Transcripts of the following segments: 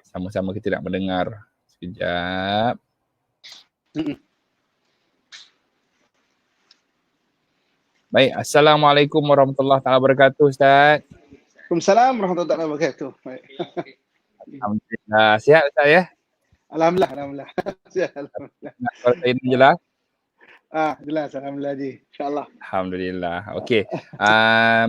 Sama-sama kita nak mendengar. Sekejap. Baik, Assalamualaikum warahmatullahi wabarakatuh, Ustaz. Waalaikumsalam warahmatullahi wabarakatuh. Baik. Alhamdulillah. Sihat Ustaz ya? Alhamdulillah. Sihat, alhamdulillah. Suara saya ni jelas? Jelas, alhamdulillah Ji. InsyaAllah. Alhamdulillah. Okey.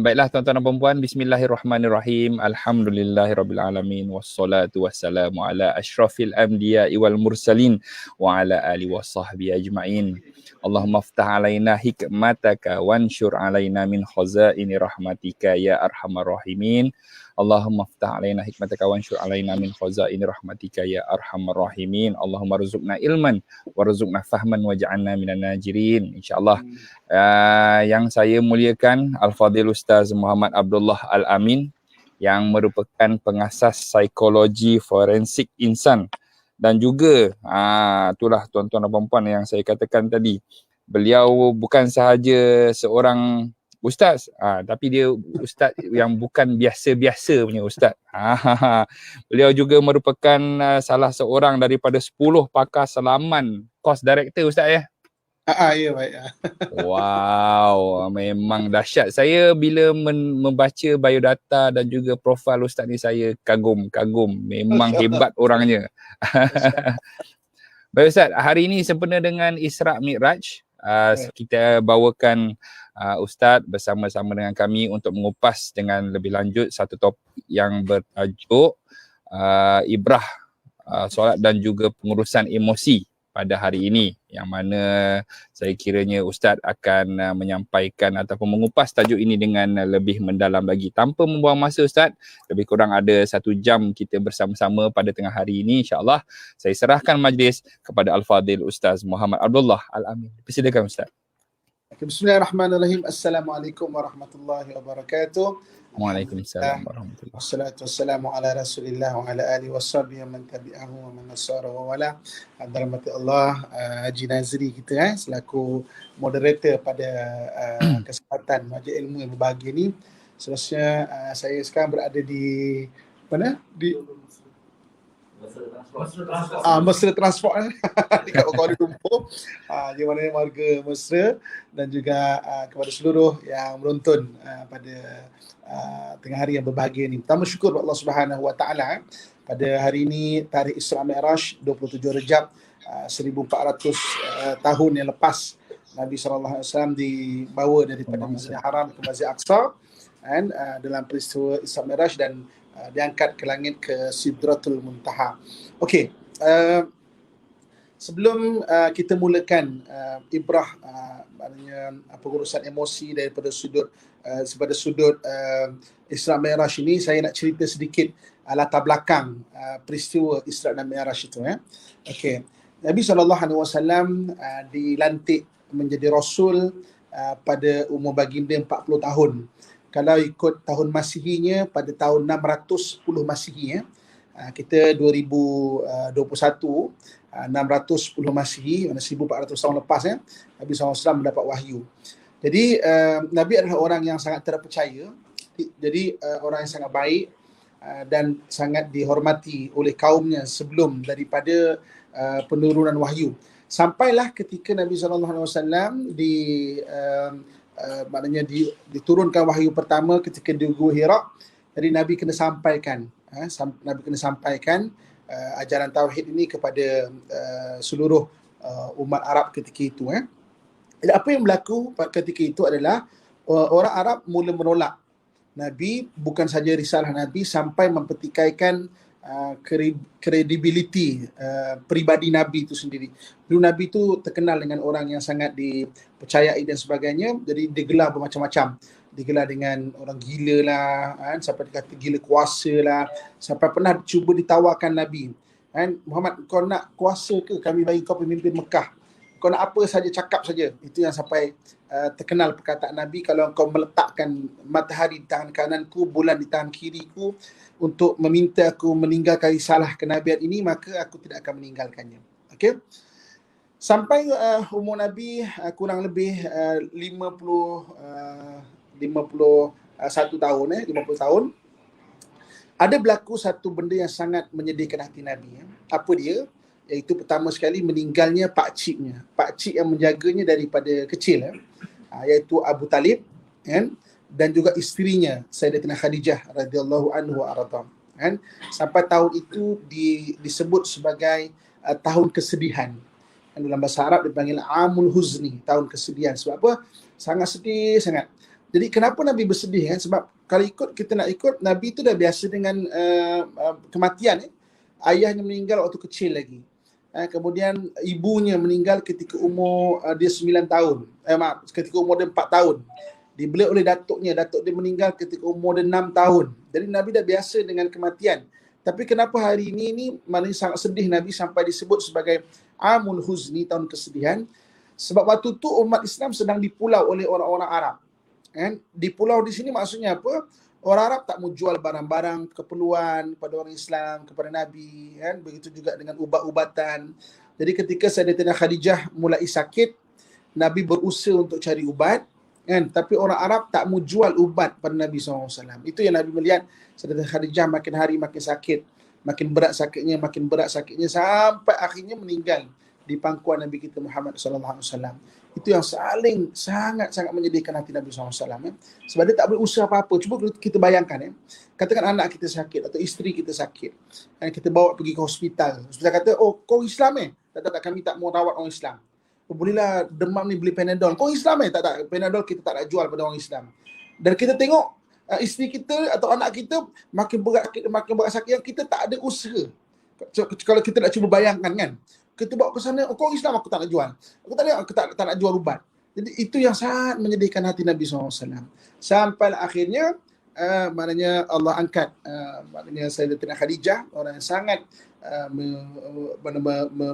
Baiklah tuan-tuan dan puan-puan, bismillahirrahmanirrahim. Alhamdulillahirabbil alamin wassalatu wassalamu ala asyrafil anbiya'i wal mursalin wa ala alihi wasahbihi ajmain. Allahumma ftah alaina hikmataka wansyur alaina min khazaini rahmatika ya arhamar rahimin. Allahumma ftah alaina hikmataka wansyur alaina min khazaini rahmatika ya arhamar rahimin. Allahumma rzuqna ilman warzuqna fahman waj'alna minan najirin. InsyaAllah. Yang saya muliakan Al-Fadhil Ustaz Muhammad Abdullah Al-Amin yang merupakan pengasas psikologi forensik insan. Dan juga itulah tuan-tuan dan puan-puan yang saya katakan tadi, beliau bukan sahaja seorang ustaz, tapi dia ustaz yang bukan biasa-biasa punya ustaz. Beliau juga merupakan salah seorang daripada 10 pakar selaman course director ustaz ya. Ya baik. Wow, memang dahsyat. Saya bila membaca biodata dan juga profil ustaz ni, saya kagum. Memang hebat orangnya. Baik Ustaz, hari ini sempena dengan Isra' Mi'raj, kita bawakan Ustaz bersama-sama dengan kami untuk mengupas dengan lebih lanjut satu topik yang bertajuk ibrah solat dan juga pengurusan emosi pada hari ini, yang mana saya kiranya Ustaz akan menyampaikan ataupun mengupas tajuk ini dengan lebih mendalam lagi. Tanpa membuang masa Ustaz, lebih kurang ada 1 jam kita bersama-sama pada tengah hari ini, insyaAllah. Saya serahkan majlis kepada Al-Fadhil Ustaz Muhammad Abdullah Al-Amin. Persilakan Ustaz. Bismillahirrahmanirrahim. Assalamualaikum warahmatullahi wabarakatuh. Waalaikumsalam warahmatullahi wabarakatuh. Wassalatu wassalamu ala rasulillah wa ala alihi washabihi man tabi'ahu wa man nasara wa wala. Dirahmati Allah, Haji Nazri kita selaku moderator pada kesempatan Majlis Ilmu yang berbahagia ni. Seterusnya saya sekarang berada di mana? Di Mesra Transport dekat Kuala Lumpur, di mana warga Mesra dan juga kepada seluruh yang menonton pada tengah hari yang berbahagia ni. Pertama syukur Allah Subhanahu Wa Taala pada hari ini, tarikh Isra' Mi'raj 27 Rejab 1400 tahun yang lepas Nabi SAW dibawa daripada Masjidil Haram ke Masjid Aqsa dan dalam peristiwa Isra' Mi'raj dan diangkat ke langit ke Sidratul Muntaha. Okey, sebelum kita mulakan ibrah, maknanya pengurusan emosi daripada sudut Isra' Mi'raj ini, saya nak cerita sedikit latar belakang peristiwa Isra' dan Mi'raj itu. Okey, Nabi SAW dilantik menjadi Rasul pada umur baginda 40 tahun. Kalau ikut tahun Masihinya pada tahun 610 Masihi, kita 2021, 610 Masihi, 1400 tahun lepas Nabi SAW mendapat wahyu. Jadi Nabi adalah orang yang sangat terpercaya, jadi orang yang sangat baik dan sangat dihormati oleh kaumnya sebelum daripada penurunan wahyu. Sampailah ketika Nabi SAW maknanya diturunkan wahyu pertama ketika di Gua Hira. Jadi Nabi kena sampaikan ajaran tauhid ini kepada seluruh umat Arab ketika itu. Jadi apa yang berlaku ketika itu adalah orang Arab mula menolak Nabi, bukan saja risalah Nabi, sampai mempertikaikan kredibiliti peribadi Nabi itu sendiri. Dulu Nabi itu terkenal dengan orang yang sangat dipercayai dan sebagainya, jadi digelar bermacam-macam. Digelar dengan orang gila lah, sampai dikata gila kuasa lah, sampai pernah cuba ditawarkan Nabi, Muhammad, kau nak kuasa ke? Kami bagi kau pemimpin Mekah, kau nak apa saja cakap saja. Itu yang sampai terkenal perkataan Nabi, kalau kau meletakkan matahari di tangan kananku, bulan di tangan kiriku untuk meminta aku meninggalkan risalah kenabian ini, maka aku tidak akan meninggalkannya. Okey. Sampai umur Nabi kurang lebih 51 tahun, 50 tahun. ada berlaku satu benda yang sangat menyedihkan hati Nabi. Apa dia? Iaitu pertama sekali meninggalnya pakciknya. Pakcik yang menjaganya daripada kecil. Iaitu Abu Talib, kan? Dan juga isterinya Sayyidatina Khadijah radhiyallahu anhu wa arda. Kan? Sampai tahun itu disebut sebagai tahun kesedihan. Dalam bahasa Arab dipanggil Amul Huzni, tahun kesedihan. Sebab apa? Sangat sedih sangat. Jadi kenapa Nabi bersedih? Sebab kalau kita nak ikut, Nabi itu dah biasa dengan kematian. Ayahnya meninggal waktu kecil lagi. Kemudian ibunya meninggal ketika umur dia 9 tahun. Ketika umur dia 4 tahun. Dibeli oleh datuknya. Datuk dia meninggal ketika umur dia 6 tahun. Jadi Nabi dah biasa dengan kematian. Tapi kenapa hari ini maknanya sangat sedih Nabi sampai disebut sebagai Amul Huzni, tahun kesedihan. Sebab waktu tu umat Islam sedang dipulau oleh orang-orang Arab. Kan? Di pulau di sini maksudnya apa? Orang Arab tak mau jual barang-barang keperluan kepada orang Islam, kepada Nabi. Kan? Begitu juga dengan ubat-ubatan. Jadi ketika Sayyidatina Khadijah mulai sakit, Nabi berusaha untuk cari ubat. Kan? Tapi orang Arab tak mau jual ubat pada Nabi SAW. Itu yang Nabi melihat. Sayyidatina Khadijah makin hari makin sakit. Makin berat sakitnya sampai akhirnya meninggal di pangkuan Nabi kita Muhammad SAW. Itu yang sangat menyedihkan hati Nabi SAW. Sebab dia tak boleh usaha apa-apa. Cuba kita bayangkan. Katakan anak kita sakit atau isteri kita sakit. Dan kita bawa pergi ke hospital. Hospital kata, oh kau Islam Tak, kami tak mau rawat orang Islam. Oh, bolehlah demam ni beli Panadol. Kau Islam Tak, Panadol kita tak nak jual pada orang Islam. Dan kita tengok isteri kita atau anak kita makin berat sakit yang kita tak ada usaha. Kalau kita nak cuba bayangkan kan. Kita bawa ke sana, kau Islam aku tak nak jual. Aku tak nak jual ubat. Jadi itu yang sangat menyedihkan hati Nabi SAW. Sampai akhirnya maknanya Allah angkat maknanya Sayyidatina Khadijah, orang yang sangat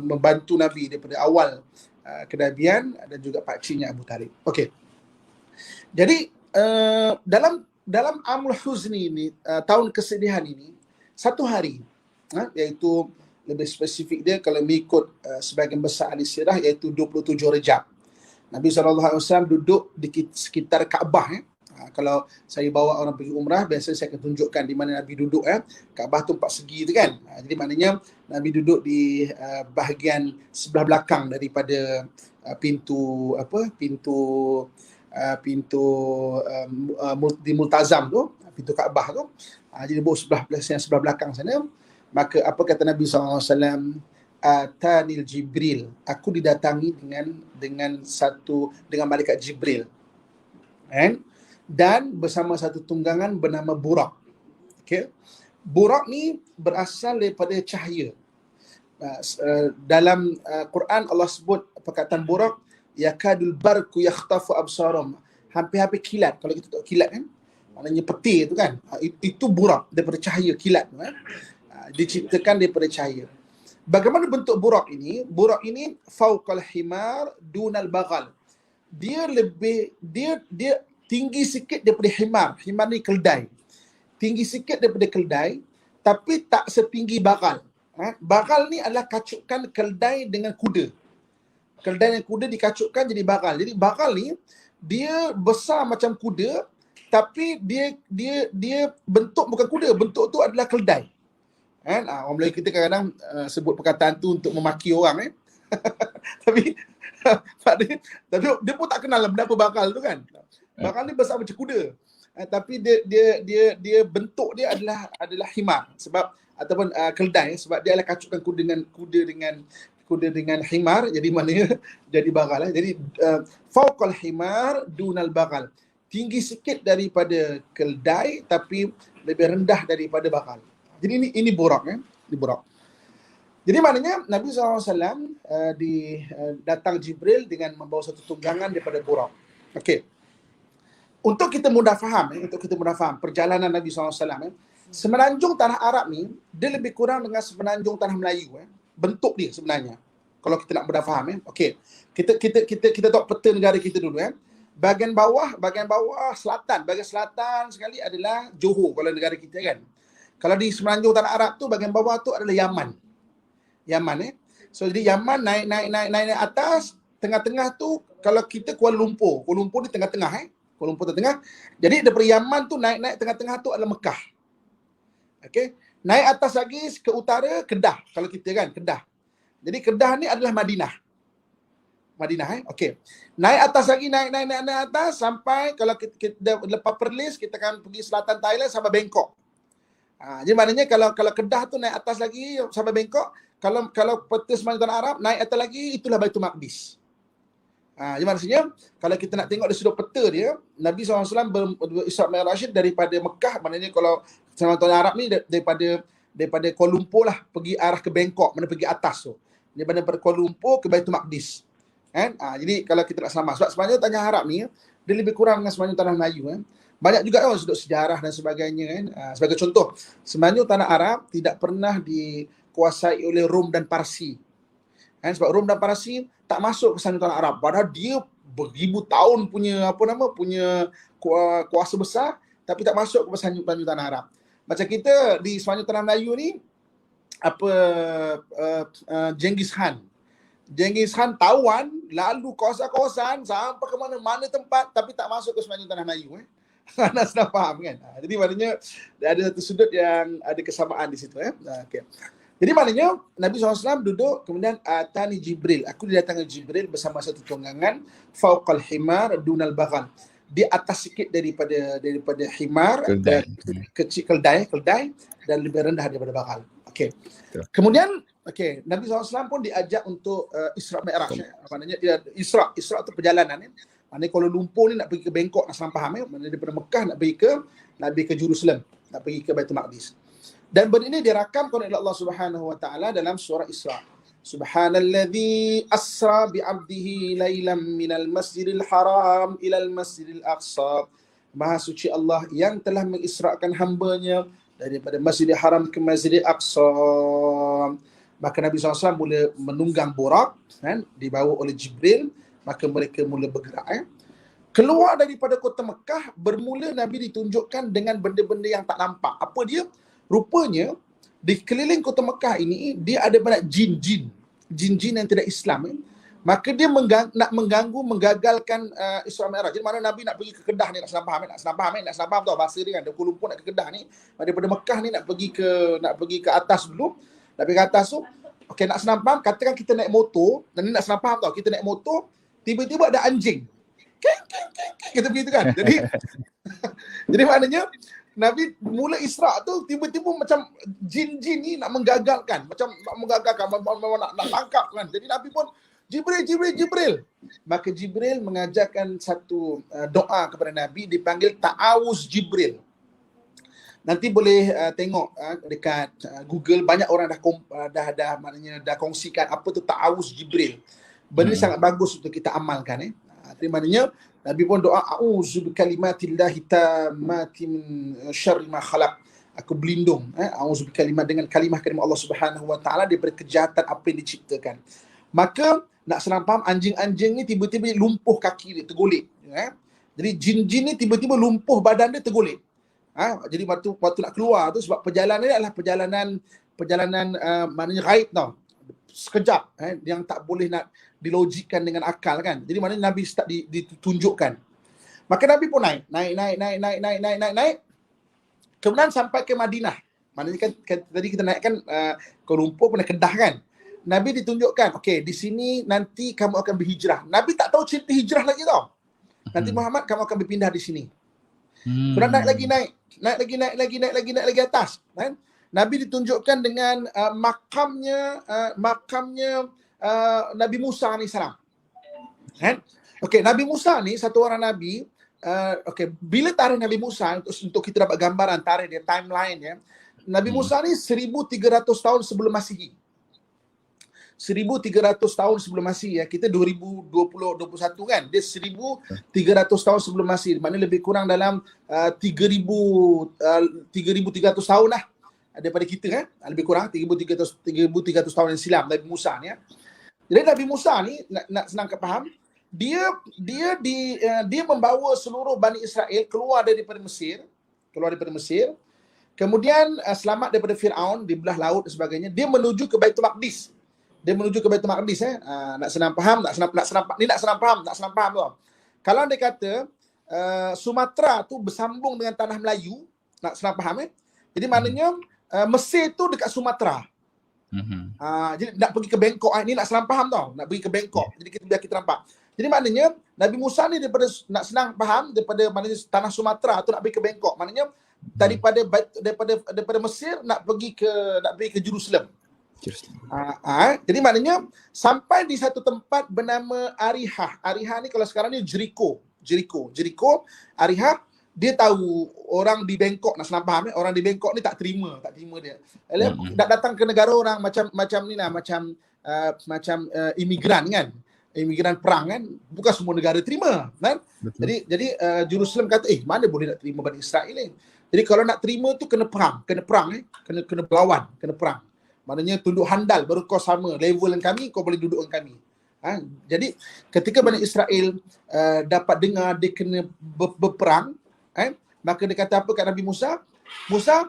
membantu Nabi daripada awal kenabian, dan juga pakciknya Abu Talib. Okey. Jadi dalam Amul Huzni ini, tahun kesedihan ini, satu hari, iaitu lebih spesifik dia kalau mengikut sebagian besar ahli sirah, iaitu 27 Rejab. Nabi SAW duduk di sekitar Kaabah. Kalau saya bawa orang pergi umrah, biasanya saya akan tunjukkan di mana Nabi duduk. Kaabah tu 4 segi tu kan. Jadi maknanya Nabi duduk di bahagian sebelah belakang daripada pintu di Multazam tu, pintu Kaabah tu. Jadi sebelah belakang sana. Maka apa kata Nabi SAW? Atanil Jibril, aku didatangi dengan malaikat Jibril. Dan bersama satu tunggangan bernama Buraq. Okay? Buraq ni berasal daripada cahaya. Dalam Quran Allah sebut perkataan Buraq, yakadul barku yakhtafu absarum, hampir-hampir kilat. Kalau kita tahu kilat kan, maknanya peti tu kan, itu Buraq, daripada cahaya kilat tu kan. Diciptakan daripada cahaya. Bagaimana bentuk Buraq ini? Buraq ini fauqal himar dunal baghal. Dia tinggi sikit daripada himar. Himar ni keldai. Tinggi sikit daripada keldai, tapi tak setinggi baghal. Baghal ni adalah kacukan keldai dengan kuda. Keldai dengan kuda dikacukkan jadi baghal. Jadi baghal ni dia besar macam kuda, tapi dia bentuk bukan kuda, bentuk tu adalah keldai. Orang Melayu kita kadang-kadang sebut perkataan tu untuk memaki orang tapi dia pun tak kenal benda apa bakal tu kan. Bakal ni besar macam kuda, tapi dia bentuk dia adalah himar, sebab ataupun keldai, sebab dia adalah kacukan kuda dengan himar, jadi maknanya jadi bakal. Jadi fauqal himar dunal bakal, tinggi sikit daripada keldai tapi lebih rendah daripada bakal. Jadi ini Buraq di Buraq. Jadi maknanya Nabi SAW datang Jibril dengan membawa satu tunggangan daripada Buraq. Okey. Untuk kita mudah faham perjalanan Nabi SAW, semenanjung tanah Arab ni dia lebih kurang dengan semenanjung tanah Melayu. Bentuk dia sebenarnya. Kalau kita nak mudah faham. Okey. Kita tahu peta negara kita dulu. Bahagian bawah selatan, bahagian selatan sekali adalah Johor kalau negara kita kan. Kalau di semenanjung tanah Arab tu, bahagian bawah tu adalah Yaman. So jadi Yaman naik atas, tengah-tengah tu kalau kita Kuala Lumpur di tengah-tengah Kuala Lumpur tengah. Jadi daripada Yaman tu naik tengah-tengah tu adalah Mekah. Okey. Naik atas lagi ke utara, Kedah. Kalau kita kan, Kedah. Jadi Kedah ni adalah Madinah. Okey. Naik atas lagi, naik atas sampai kalau kita lepas Perlis, kita akan pergi selatan Thailand sampai Bangkok. Jadi maknanya kalau Kedah tu naik atas lagi sampai Bangkok, kalau peta Semenanjung Tanah Arab naik atas lagi, itulah Baitul Maqdis. Jadi maksudnya kalau kita nak tengok dari sudut peta dia, Nabi SAW Isra Mi'raj daripada Mekah, maknanya kalau Semenanjung Tanah Arab ni daripada Kuala Lumpur lah pergi arah ke Bangkok, mana pergi atas tu. Daripada Kuala Lumpur ke Baitul Maqdis. Kan? Jadi kalau kita nak selamat, sebab sebenarnya Tanah Arab ni dia lebih kurang dengan Semenanjung Tanah Melayu kan. Banyak juga sudut sejarah dan sebagainya kan. Sebagai contoh, Semenanjung Tanah Arab tidak pernah dikuasai oleh Rom dan Parsi. Kan? Sebab Rom dan Parsi tak masuk ke Semenanjung Tanah Arab. Padahal dia beribu tahun punya kuasa besar, tapi tak masuk ke Semenanjung Tanah Arab. Macam kita di Semenanjung Tanah Melayu ni Genghis Khan tawan lalu kawasan-kawasan sampai ke mana-mana tempat, tapi tak masuk ke Semenanjung Tanah Melayu. Anda sudah faham kan? Jadi maknanya ada satu sudut yang ada kesamaan di situ. Okay. Jadi maknanya Nabi SAW duduk, kemudian atani Jibril. Aku didatangi Jibril bersama satu tunggangan fauqal himar dunal baghal. Di atas sikit daripada himar, kecil keldai dan lebih rendah daripada baghal. Okey. Kemudian Nabi SAW pun diajak untuk Isra Mi'raj. Maknanya dia Isra tu perjalanan. Maknanya Kuala Lumpur ni nak pergi ke Bangkok, nak faham maknanya daripada Mekah nak pergi ke Jerusalem, nak pergi ke Baitul Maqdis. Dan benda ini dirakamkan oleh Allah Subhanahu wa taala dalam surah Isra. Subhanalladzi asra bi 'abdihi lailan minal masjidil haram ilal masjidil aqsa. Maha suci Allah yang telah mengisrakan hamba-Nya daripada Masjidil Haram ke Masjidil Aqsa. Maka Nabi SAW mula menunggang borak kan, dibawa oleh Jibril. Maka mereka mula bergerak. Keluar daripada kota Mekah, bermula Nabi ditunjukkan dengan benda-benda yang tak nampak. Apa dia? Rupanya di keliling kota Mekah ini dia ada banyak jin-jin yang tidak Islam. Maka dia nak mengganggu, menggagalkan Isra Mi'raj. Jadi mana Nabi nak pergi ke Kedah ni, nak senang faham tau bahasa dia kan. Dari Kuala Lumpur nak ke Kedah ni, daripada Mekah ni nak pergi ke atas dulu. Nak pergi ke atas tu, okey, nak senang faham, katakan kita naik motor, dan ni nak senang faham tau, kita naik motor, tiba-tiba ada anjing. Kita begitu kan. Jadi maknanya Nabi mula Isra tu tiba-tiba macam jin-jin ni nak menggagalkan, nak tangkap kan. Jadi Nabi pun Jibril. Maka Jibril mengajarkan satu doa kepada Nabi, dipanggil ta'awuz Jibril. Nanti boleh tengok dekat Google, banyak orang dah kongsikan apa tu ta'awuz Jibril. Benda ni sangat bagus untuk kita amalkan. Jadi maknanya Nabi pun doa, a'udzu bikalimatillahi tammati min syarri ma khalaq. Aku berlindung, a'udzu bikalimat, dengan kalimah-kalimah Allah Subhanahu wa taala daripada kejahatan apa yang diciptakan. Maka nak senang faham, anjing-anjing ni tiba-tiba lumpuh kaki dia, tergolek. Jadi jin-jin ni tiba-tiba lumpuh badan dia, tergolek. Jadi waktu nak keluar tu, sebab perjalanan ni adalah perjalanan maknanya gaib tau. Sekejap, yang tak boleh nak dilogikkan dengan akal kan. Jadi maknanya Nabi start ditunjukkan. Maka Nabi pun naik. Kemudian sampai ke Madinah. Maknanya kan tadi kita naikkan Kuala Lumpur pernah Kedah kan. Nabi ditunjukkan, okey, di sini nanti kamu akan berhijrah. Nabi tak tahu cerita hijrah lagi tau. Nanti Muhammad kamu akan berpindah di sini. Kemudian naik lagi atas, kan? Nabi ditunjukkan dengan makamnya Nabi Musa AS. Kan? Okey, Nabi Musa ni satu orang nabi. Bila tarikh Nabi Musa untuk kita dapat gambaran tarikh dia, timeline ya. Nabi Musa ni 1300 tahun sebelum Masihi. 1300 tahun sebelum Masihi ya. Kita 2021 kan. Dia 1300 tahun sebelum Masihi. Maknanya lebih kurang dalam 3300 tahun lah daripada kita kan. Lebih kurang 3300 tahun yang silam Nabi Musa ni ya. Jadi Nabi Musa ni nak senang faham, dia membawa seluruh Bani Israel keluar daripada Mesir. Kemudian selamat daripada Firaun di belah laut dan sebagainya. Dia menuju ke Baitul Maqdis. Nak senang faham tu. Kalau dia kata Sumatera tu bersambung dengan tanah Melayu, nak senang faham Jadi maknanya Mesir tu dekat Sumatera. Jadi nak pergi ke Bangkok ni nak senang faham tau, nak pergi ke Bangkok. Jadi biar kita nampak. Jadi maknanya Nabi Musa ni daripada nak senang faham daripada maknanya tanah Sumatera tu nak pergi ke Bangkok. Maknanya daripada Mesir nak pergi ke Jerusalem. Jadi maknanya sampai di satu tempat bernama Arihah. Arihah ni kalau sekarang ni Jericho. Arihah, dia tahu orang di Bangkok, nak senang faham orang di Bangkok ni tak terima dia. Nak datang ke negara orang macam ni lah, macam imigran kan. Imigran perang kan, bukan semua negara terima kan. Jadi Jerusalem kata mana boleh nak terima Bani Israel ni. Jadi kalau nak terima tu kena perang kena berlawan, kena perang. Maknanya tunduk handal baru kau sama level dengan kami, kau boleh duduk dengan kami. Jadi ketika Bani Israel dapat dengar dia kena berperang, maka dia kata apa kat Nabi Musa? Musa,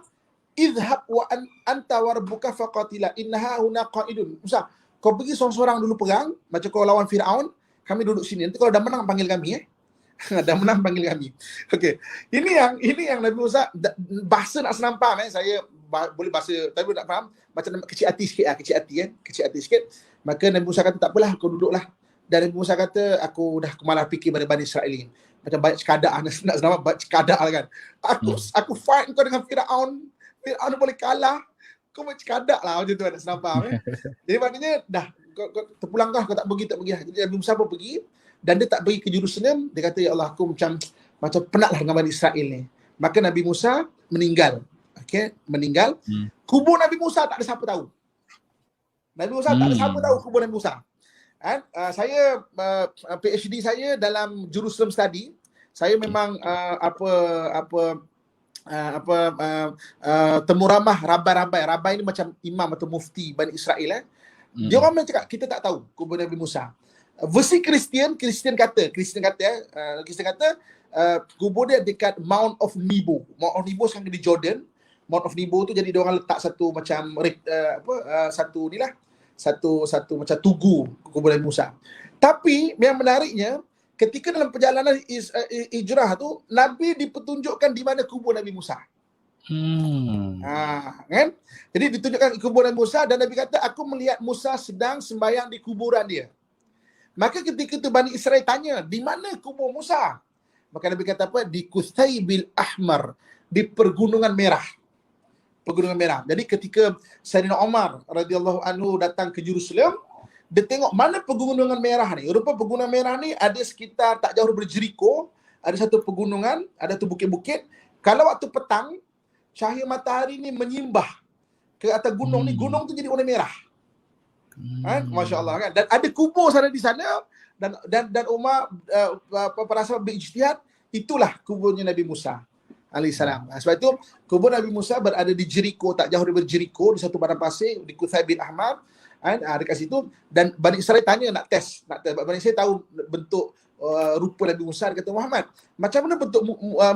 izhab wa anta wa rabbuka faqatila innaha huna qa'idun. Musa, kau pergi seorang-seorang dulu perang, macam kau lawan Firaun, kami duduk sini. Nanti kalau dah menang panggil kami dah menang panggil kami. Okey. Ini yang Nabi Musa bahasa nak senang faham saya boleh bahasa tapi tak faham, macam kecil hati sikit kecil hati sikit. Maka Nabi Musa kata tak apalah, kau duduklah. Dan Nabi Musa kata aku malah fikir pada Bani Israel ni. Macam banyak cekadak nak senang banyak cekadak kan. Aku fight kau dengan Firaun boleh kalah. Kau macam cekadak lah macam tu nak senang faham Jadi maknanya dah kau terpulang kau tak pergi lah. Jadi Nabi Musa pun pergi dan dia tak pergi ke Jerusalem. Dia kata ya Allah, aku macam penatlah dengan Bani Israel ni. Maka Nabi Musa meninggal. Meninggal. Kubur Nabi Musa tak ada siapa tahu. Nabi Musa tak ada siapa tahu kubur Nabi Musa. Saya PhD saya dalam Jerusalem study. Saya memang temu ramah Rabai ni macam imam atau mufti Bani Israel. Dia orang cakap kita tak tahu kubur Nabi Musa. Versi Kristian kata kubur dia dekat Mount of Nebo. Mount of Nebo sekarang di Jordan. Mount of Nebo tu jadi dia orang letak satu macam satu macam tugu kubur Nabi Musa. Tapi yang menariknya ketika dalam perjalanan hijrah tu Nabi dipertunjukkan di mana kubur Nabi Musa. Kan? Jadi ditunjukkan kubur Nabi Musa dan Nabi kata aku melihat Musa sedang sembahyang di kuburan dia. Maka ketika itu Bani Israel tanya, di mana kubur Musa? Maka Nabi kata apa? Di Kuthaibil Ahmar, di Pergunungan Merah. Pergunungan Merah. Jadi ketika Sayyidina Umar radhiyallahu anhu datang ke Jerusalem, dia tengok mana Pergunungan Merah ni. Rupa Pergunungan Merah ni ada sekitar tak jauh dari Jericho, ada satu pegunungan, ada tu bukit-bukit. Kalau waktu petang, cahaya matahari ni menyimbah ke atas gunung ni, gunung tu jadi warna merah. Masya Allah kan. Dan ada kubur sana di sana dan Umar para sahabat berijtihad, itulah kuburnya Nabi Musa alaihissalam. Sebab itu kubur Nabi Musa berada di Jericho, tak jauh dari Jericho, di satu padang pasir di Kuthai bin Ahmad dekat situ. Dan Bani Israel tanya nak test. Bani Israel tahu bentuk rupa Nabi Musa. Dia kata Muhammad, macam mana bentuk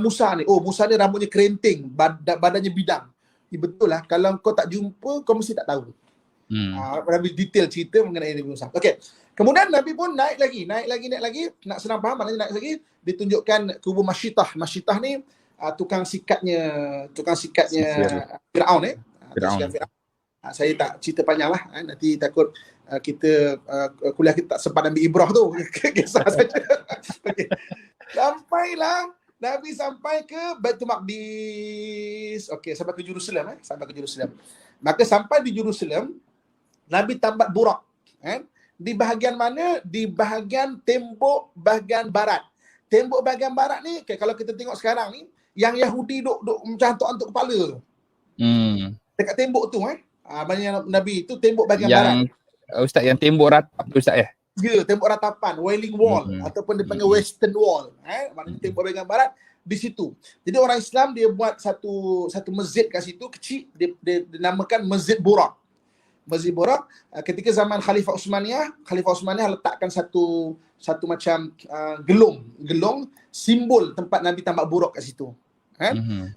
Musa ni? Oh, Musa ni rambutnya kerenting, badannya bidang. Betul lah, kalau kau tak jumpa kau mesti tak tahu. Nabi detail cerita mengenai Nabi Musa. Okey. Kemudian Nabi pun naik lagi. Nak senang faham maknanya naik lagi, ditunjukkan kubur Masyitah. Masyitah ni tukang sikatnya Firaun Firaun. Saya tak cerita panjang lah, nanti takut kita kuliah kita tak sempat ambil ibrah tu. Kisah saja. Okay. Sampailah Nabi sampai ke Baitul Maqdis. Okey, sampai ke Jerusalem Maka sampai di Jerusalem, Nabi tambat burak. Di bahagian mana? Di bahagian tembok bahagian barat. Tembok bahagian barat ni, kalau kita tengok sekarang ni, yang Yahudi duk macam hantuk-hantuk kepala. Dekat tembok tu maknanya Nabi tu tembok bahagian barat. Ustaz, yang tembok ratap tu Ustaz ya? Ya, tembok ratapan, Wailing Wall ataupun dipanggil Western Wall. Maknanya tembok bahagian barat di situ. Jadi orang Islam dia buat satu masjid kat situ kecil, dia dinamakan Masjid Burak. Masjid Burak ketika zaman Khalifah Utsmaniyah letakkan satu macam gelong simbol tempat Nabi tambak burak kat situ.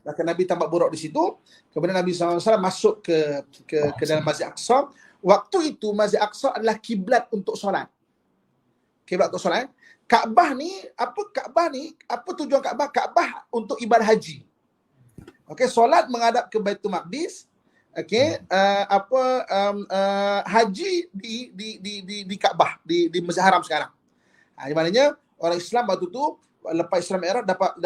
Maka Nabi tambak burak di situ, kemudian Nabi SAW masuk ke dalam Masjid Aqsa. Waktu itu Masjid Aqsa adalah kiblat untuk solat. Kaabah ni, apa tujuan Kaabah? Kaabah untuk ibadah haji. Okey, solat menghadap ke Baitul Maqdis, Okey, haji di Kaabah, di Masjid Haram sekarang. Maknanya orang Islam waktu tu lepas Isra Mi'raj dapat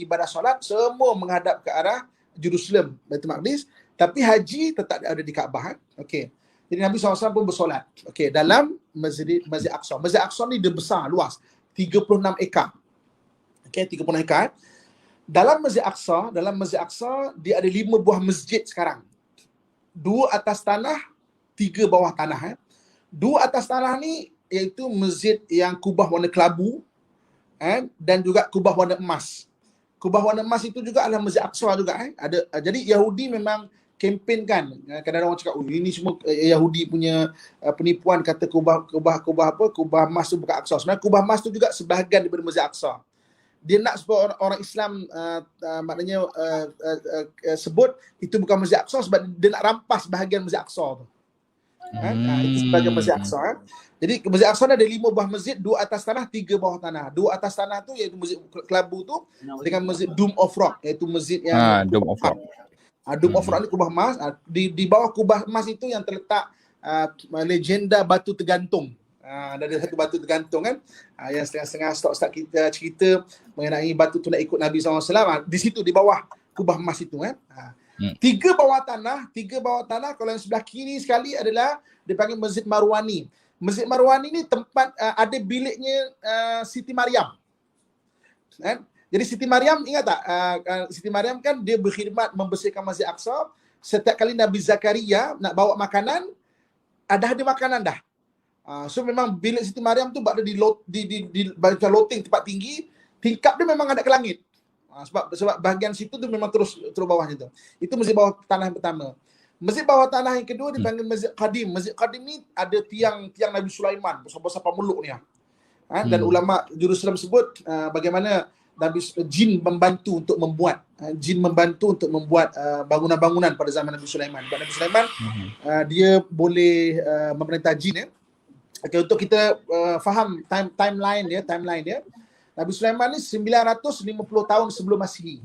ibadah solat semua menghadap ke arah Jerusalem, Baitul Maqdis, tapi haji tetap ada di Kaabah. Okey. Jadi Nabi SAW pun bersolat. Okey, dalam Masjid Aqsa. Masjid Aqsa ni dia besar, luas, 36 ekar. Okey, 36 ekar. Dalam Masjid Aqsa dia ada 5 buah masjid sekarang. 2 atas tanah, 3 bawah tanah. 2 atas tanah ni iaitu masjid yang kubah warna kelabu dan juga kubah warna emas. Kubah warna emas itu juga adalah Masjid Aqsa juga. Jadi Yahudi memang kempen kan. Kadang-kadang orang cakap, ini semua Yahudi punya penipuan, kata kubah emas tu bukan Aqsa. Sebenarnya kubah emas tu juga sebahagian daripada Masjid Aqsa. Dia nak supaya orang Islam maknanya sebut itu bukan Masjid Aqsa sebab dia nak rampas bahagian Masjid Aqsa tu. Itu sebagai Masjid Aqsa. Jadi Masjid Aqsa ada 5 buah masjid, 2 atas tanah, 3 bawah tanah. 2 atas tanah tu iaitu Masjid Kelabu tu dengan Masjid Dome of Rock, iaitu masjid yang Dome of Rock. Dome of Rock ni kubah emas. Di bawah kubah emas itu yang terletak legenda batu tergantung. Ada satu batu tergantung kan, yang setengah-setengah ustaz kita cerita mengenai batu tu nak ikut Nabi SAW. Di situ di bawah kubah emas itu kan. 3 bawah tanah kalau yang sebelah kiri sekali adalah dipanggil Masjid Marwani. Masjid Marwani ni tempat ada biliknya Siti Maryam. Jadi Siti Maryam, ingat tak? Siti Maryam kan dia berkhidmat membersihkan Masjid Aqsa. Setiap kali Nabi Zakaria nak bawa makanan, ada makanan dah. So memang bilik Siti Maryam tu berada di loteng tempat tinggi, tingkap dia memang ada ke langit. Sebab bahagian situ tu memang terus bawahnya tu. Itu masjid bawah tanah yang pertama. Masjid bawah tanah yang kedua dipanggil Masjid Qadim. Masjid Qadim ni ada tiang Nabi Sulaiman besar-besar pemeluk ni. Dan ulama Jerusalem sebut bagaimana jin membantu untuk membuat bangunan-bangunan pada zaman Nabi Sulaiman. Nabi Sulaiman dia boleh memerintah jin. Okay, untuk kita faham timeline dia, Nabi Sulaiman ni 950 tahun sebelum Masihi.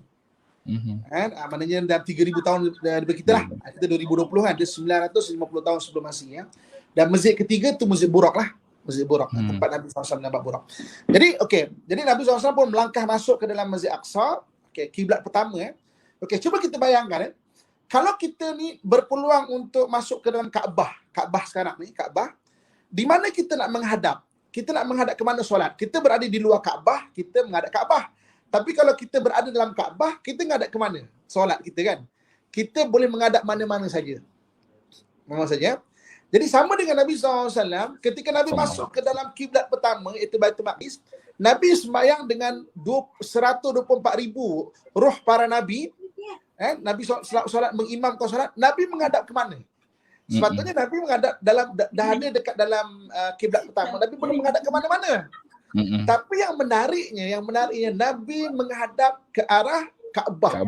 Maknanya dalam 3,000 tahun daripada kita lah. Kita 2020 kan, dia 950 tahun sebelum Masihi. Dan masjid ketiga tu Masjid Burak lah. Masjid Burak, tempat Nabi SAW nampak Burak. Jadi Nabi SAW pun melangkah masuk ke dalam Masjid Aqsa. Kiblat pertama. Cuba kita bayangkan kalau kita ni berpeluang untuk masuk ke dalam Kaabah sekarang ni, di mana kita nak menghadap? Kita nak menghadap ke mana solat? Kita berada di luar Kaabah, kita menghadap Kaabah. Tapi kalau kita berada dalam Kaabah, kita menghadap ke mana solat kita kan? Kita boleh menghadap mana-mana saja. Mana saja. Jadi sama dengan Nabi SAW, ketika Nabi masuk ke dalam kiblat pertama, iaitu Baitul Maqdis, Nabi sembahyang dengan 124,000 roh para Nabi. Nabi solat mengimamkan solat, Nabi menghadap ke mana? Sepatutnya Nabi menghadap dah ada dekat dalam kiblat pertama. Nabi belum menghadap ke mana-mana. Tapi yang menariknya Nabi menghadap ke arah Kaabah.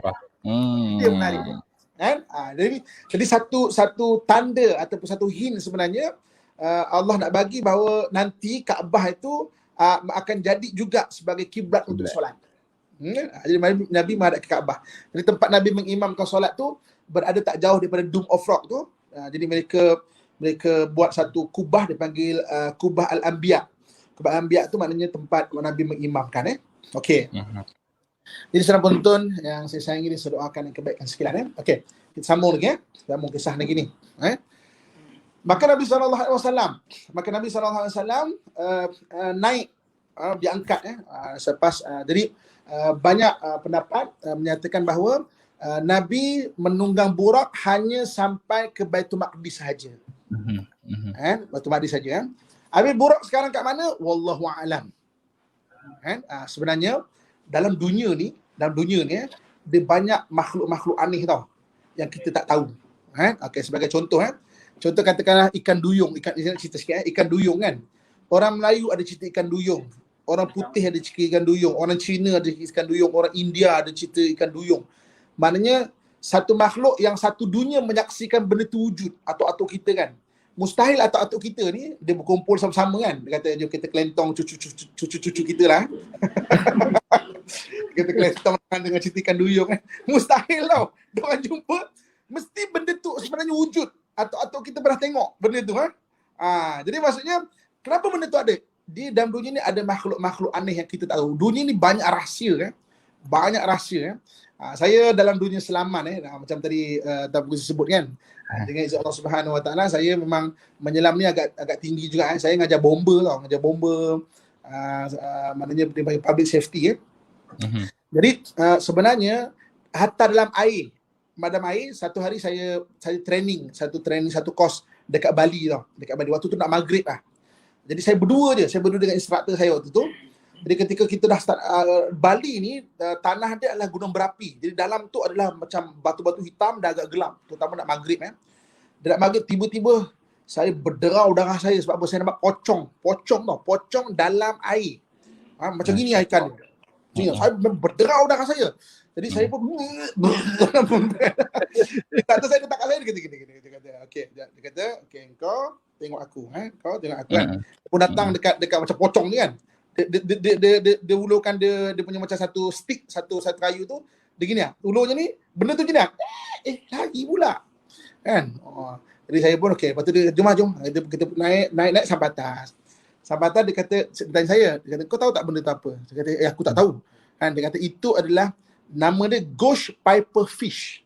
Dia menarik. Jadi satu tanda ataupun satu hint sebenarnya Allah nak bagi bahawa nanti Kaabah itu akan jadi juga sebagai kiblat untuk solat. Jadi Nabi menghadap ke Kaabah. Jadi tempat Nabi mengimamkan solat tu berada tak jauh daripada Dome of Rock tu. Jadi mereka buat satu kubah dipanggil Kubah Al-Anbiya. Kubah Al-Anbiya tu maknanya tempat Nabi mengimamkan. Okey. Jadi saudara penonton yang saya sayangi, saya doakan yang kebaikan sekalian. Okey. Kita sambung lagi sambung kisah lagi ni. Maka Nabi SAW naik, diangkat selepas jadi banyak pendapat menyatakan bahawa Nabi menunggang burak hanya sampai ke Baitul Maqdis sahaja. Baitul Maqdis saja. Habis burak sekarang kat mana? Wallahu a'lam. Sebenarnya dalam dunia ni dia banyak makhluk-makhluk aneh tau yang kita tak tahu. Okey, sebagai contoh contoh katakanlah ikan duyung. Cerita sikit ikan duyung kan. Orang Melayu ada cerita ikan duyung. Orang putih ada cerita ikan duyung. Orang Cina ada cerita ikan duyung. Orang India ada cerita ikan duyung. Maknanya satu makhluk yang satu dunia menyaksikan benda tu wujud. Atuk-atuk kita kan. Mustahil atuk-atuk kita ni dia berkumpul sama-sama kan. Dia kata jom kita kelentong cucu-cucu kita lah. Kita kelentong dengan cerita ikan duyung kan. Mustahil tau. Diorang jumpa mesti benda tu sebenarnya wujud atau kita pernah tengok benda tu jadi maksudnya kenapa benda tu ada? Di dalam dunia ni ada makhluk-makhluk aneh yang kita tak tahu. Dunia ni banyak rahsia banyak rahsia saya dalam dunia selaman macam tadi Tabu sebut kan. Dengan izin Allah Subhanahu Wa Taala saya memang menyelam ni agak tinggi juga saya ngajar bomba maknanya di public safety Jadi sebenarnya hatta dalam air, madam air, satu hari saya training satu course dekat Bali dekat Bali waktu tu nak maghrib Jadi saya berdua dengan instruktor saya waktu tu. Jadi ketika kita dah start Bali ni tanah dia adalah gunung berapi. Jadi dalam tu adalah macam batu-batu hitam dah agak gelap, terutama nak maghrib Nak maghrib tiba-tiba saya berderau darah saya sebab apa? Saya nampak pocong dalam air. Macam gini ikan dia. Saya berderau darah saya. Jadi saya pun kata saya letak kat saya dia kata okey dia kata okey kau tengok aku kau tengok aku pun datang dekat macam pocong ni kan. Dia ulurkan dia punya macam satu stick satu kayu tu dia gini ulurnya ni benda tu gini lagi pula kan. Jadi saya pun okey lepas tu dia jom kita naik sampai atas dia kata tanya saya dia kata kau tahu tak benda tu apa? Saya kata aku tak tahu kan. Dia kata itu adalah nama dia Ghost Piper Fish.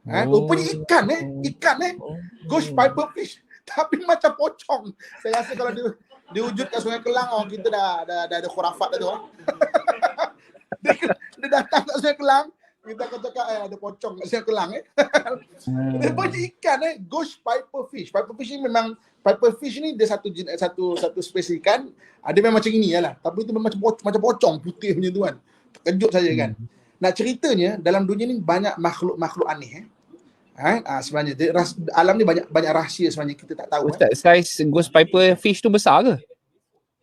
Rupanya ikan Ghost Piper Fish tapi macam pocong. Saya rasa kalau dia wujud kat Sungai Kelang kita dah ada khurafat dah tu dia datang kat Sungai Kelang kita akan cakap ada pocong kat Sungai Kelang dia punya ikan Ghost Piper Fish. Piper Fish ni memang Piper Fish ni dia satu spesies ikan dia memang macam ini lah tapi itu memang macam pocong putih macam tu kan. Terkejut saya kan. Nak ceritanya dalam dunia ni banyak makhluk aneh sebenarnya alam ni banyak rahsia sebenarnya kita tak tahu. Ustaz, saiz Ghost Piper Fish tu besar ke?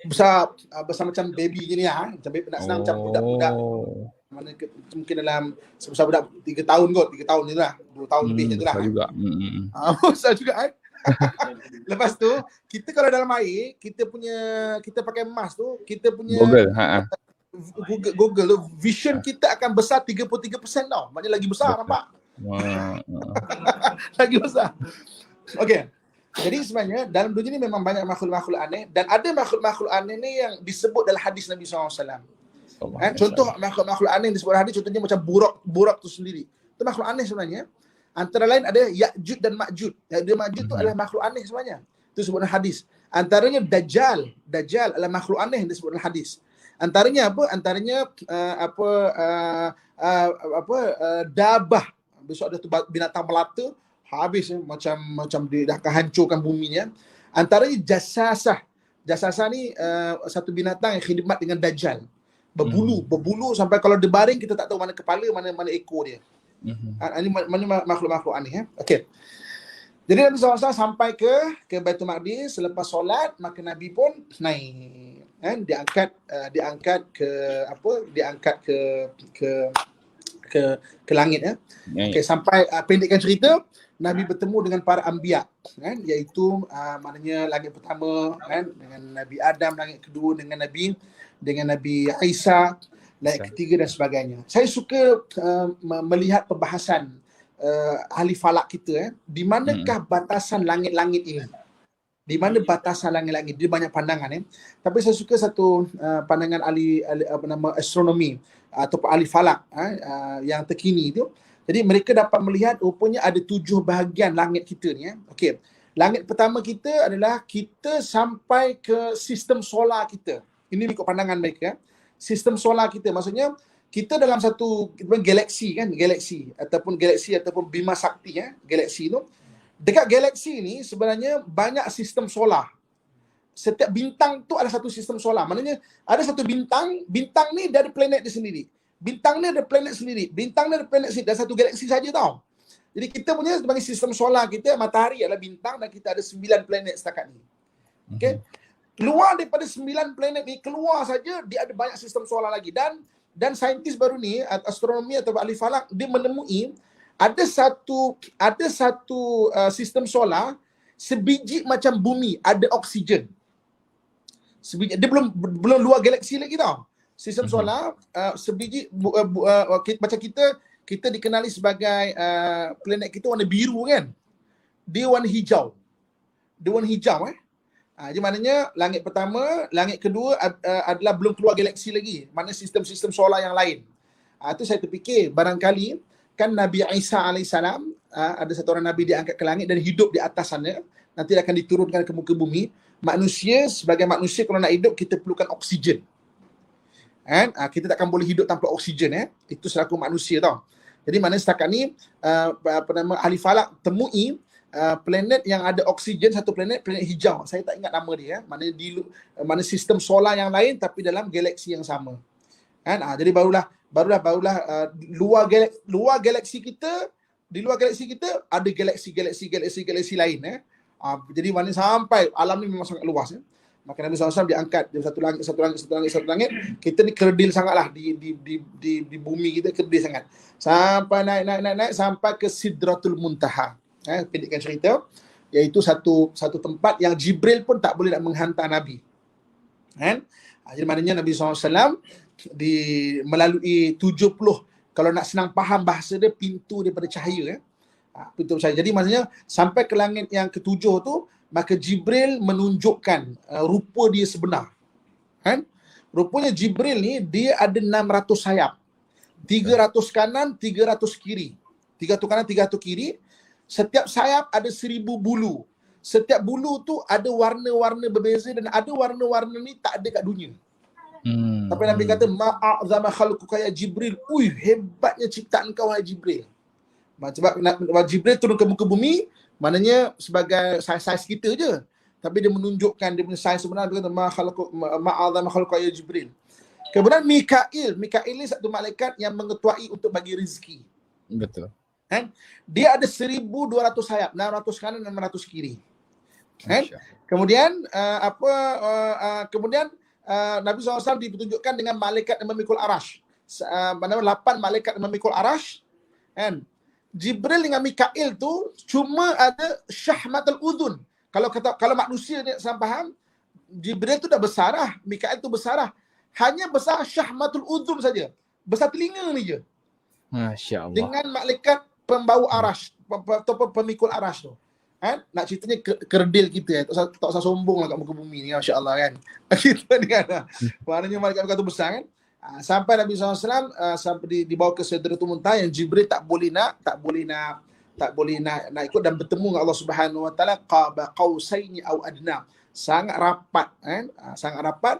Besar macam baby gini macam baby nak senang macam budak-budak. Mana mungkin dalam sebesar budak 3 tahun 3 tahun je lah 2 tahun lebih je tu lah. Besar juga Lepas tu kita kalau dalam air kita pakai mask tu kita punya Google tu vision kita akan besar 33% tau. Maknanya lagi besar nampak. Lagi besar. Okey. Jadi sebenarnya dalam dunia ni memang banyak makhluk-makhluk aneh dan ada makhluk-makhluk aneh ni yang disebut dalam hadis Nabi SAW. Contoh makhluk-makhluk aneh yang disebut dalam hadis contohnya macam burak tu sendiri. Itu makhluk aneh sebenarnya. Antara lain ada Ya'juj dan Ma'juj. Ya'juj dan Ma'juj tu adalah makhluk aneh sebenarnya. Itu disebut dalam hadis. Antaranya Dajjal adalah makhluk aneh yang disebut dalam hadis. Antaranya apa? Antaranya dabah. Besok ada tu binatang melata habis macam dia dah akan hancurkan buminya. Antaranya jasasah. Jasasah ni satu binatang yang khidmat dengan Dajjal. Berbulu sampai kalau dia baring kita tak tahu mana kepala mana ekor dia. Ini mana makhluk-makhluk aneh Okey. Jadi Nabi SAW sampai ke Baitul Maqdis selepas solat maka Nabi pun naik diangkat ke langit Okey, sampai pendekkan cerita Nabi bertemu dengan para anbiya iaitu maknanya langit pertama dengan Nabi Adam, langit kedua dengan Nabi Isa, langit ketiga dan sebagainya. Saya suka melihat perbahasan ahli falak kita di manakah batasan langit-langit ini. Di mana batasan langit-langit? Dia banyak pandangan Tapi saya suka satu pandangan ahli astronomi ataupun ahli falak yang terkini itu. Jadi mereka dapat melihat rupanya ada 7 bahagian langit kita ni Okey. Langit pertama kita adalah kita sampai ke sistem solar kita. Ini ikut pandangan mereka Sistem solar kita maksudnya kita dalam satu galaksi ataupun bima sakti galaksi tu. Dekat galaksi ni sebenarnya banyak sistem solar. Setiap bintang tu ada satu sistem solar. Maknanya ada satu bintang ni dia ada planet dia sendiri. Bintang ni ada planet sendiri. Bintang ni ada planet sendiri. Dan satu galaksi saja tau. Jadi kita punya sebagai sistem solar kita, matahari adalah bintang dan kita ada 9 planet setakat ni. Okey. Keluar daripada 9 planet ni, keluar saja dia ada banyak sistem solar lagi. Dan saintis baru ni, astronomi atau ahli falak, dia menemui ada satu sistem solar sebiji macam bumi, ada oksigen. Sebiji, dia belum luar galaksi lagi tau. Sistem solar sebiji macam kita kita dikenali sebagai planet kita warna biru kan. Dia warna hijau. Jadi maknanya langit pertama, langit kedua adalah belum keluar galaksi lagi. Mana sistem-sistem solar yang lain. Itu saya terfikir barangkali kan Nabi Isa alaihissalam ada satu orang Nabi diangkat ke langit dan hidup di atas sana. Nanti akan diturunkan ke muka bumi. Manusia, sebagai manusia kalau nak hidup, kita perlukan oksigen. Kita takkan boleh hidup tanpa oksigen. Itu selaku manusia tau. Jadi mana setakat ni ahli falak temui planet yang ada oksigen, satu planet hijau. Saya tak ingat nama dia. Mana sistem solar yang lain tapi dalam galaksi yang sama. Jadi barulah luar galaksi kita, di luar galaksi kita ada galaksi lain. Jadi mana sampai alam ni memang sangat luas. Maka Nabi SAW diangkat dari satu langit. Kita ni kerdil sangatlah di bumi kita, kerdil sangat. Sampai naik sampai ke Sidratul Muntaha. Pendekkan cerita, iaitu satu tempat yang Jibril pun tak boleh nak menghantar Nabi. Jadi maknanya Nabi SAW melalui 70, kalau nak senang faham bahasa dia, pintu daripada cahaya. Pintu cahaya. Jadi maksudnya sampai ke langit yang ketujuh tu, maka Jibril menunjukkan rupa dia sebenar. Rupanya Jibril ni dia ada 600 sayap. 300 kanan, 300 kiri. 300 kanan, 300 kiri. Setiap sayap ada 1000 bulu. Setiap bulu tu ada warna-warna berbeza dan ada warna-warna ni tak ada kat dunia. Tapi Nabi kata ma'azama khalquka ya Jibril. Hebatnya ciptaan kau wahai Jibril. Sebab Jibril turun ke muka bumi, maknanya sebagai saiz kita je. Tapi dia menunjukkan dia punya saiz sebenar. Dia kata ma'azama khalquka ya Jibril. Kemudian Mikail ni satu malaikat yang mengetuai untuk bagi rezeki. Betul. Dia ada 1200 sayap, 600 kanan dan 600 kiri. Kemudian Nabi SAW ditunjukkan dengan malaikat yang memikul arash. 8 malaikat yang memikul arash. Jibril dengan Mikail tu cuma ada syahmatul udhun. Kalau manusia ni saya faham, Jibril tu dah besar lah, Mikail tu besar lah. Hanya besar syahmatul udhun saja. Besar telinga ni je. Masya Allah. Dengan malaikat pembawa arash atau pemikul arash tu. Nak ceritanya kerdil kita tak usah sombong lah kat muka bumi ni, Masya Allah kan. Kita ni kan. Maknanya malaikat tu besar kan. Sampai Nabi SAW sampai dibawa ke Sidratul Muntaha yang Jibril tak boleh nak ikut dan bertemu dengan Allah Subhanahu Wa Taala qaba qausaini au adna. Sangat rapat sangat rapat,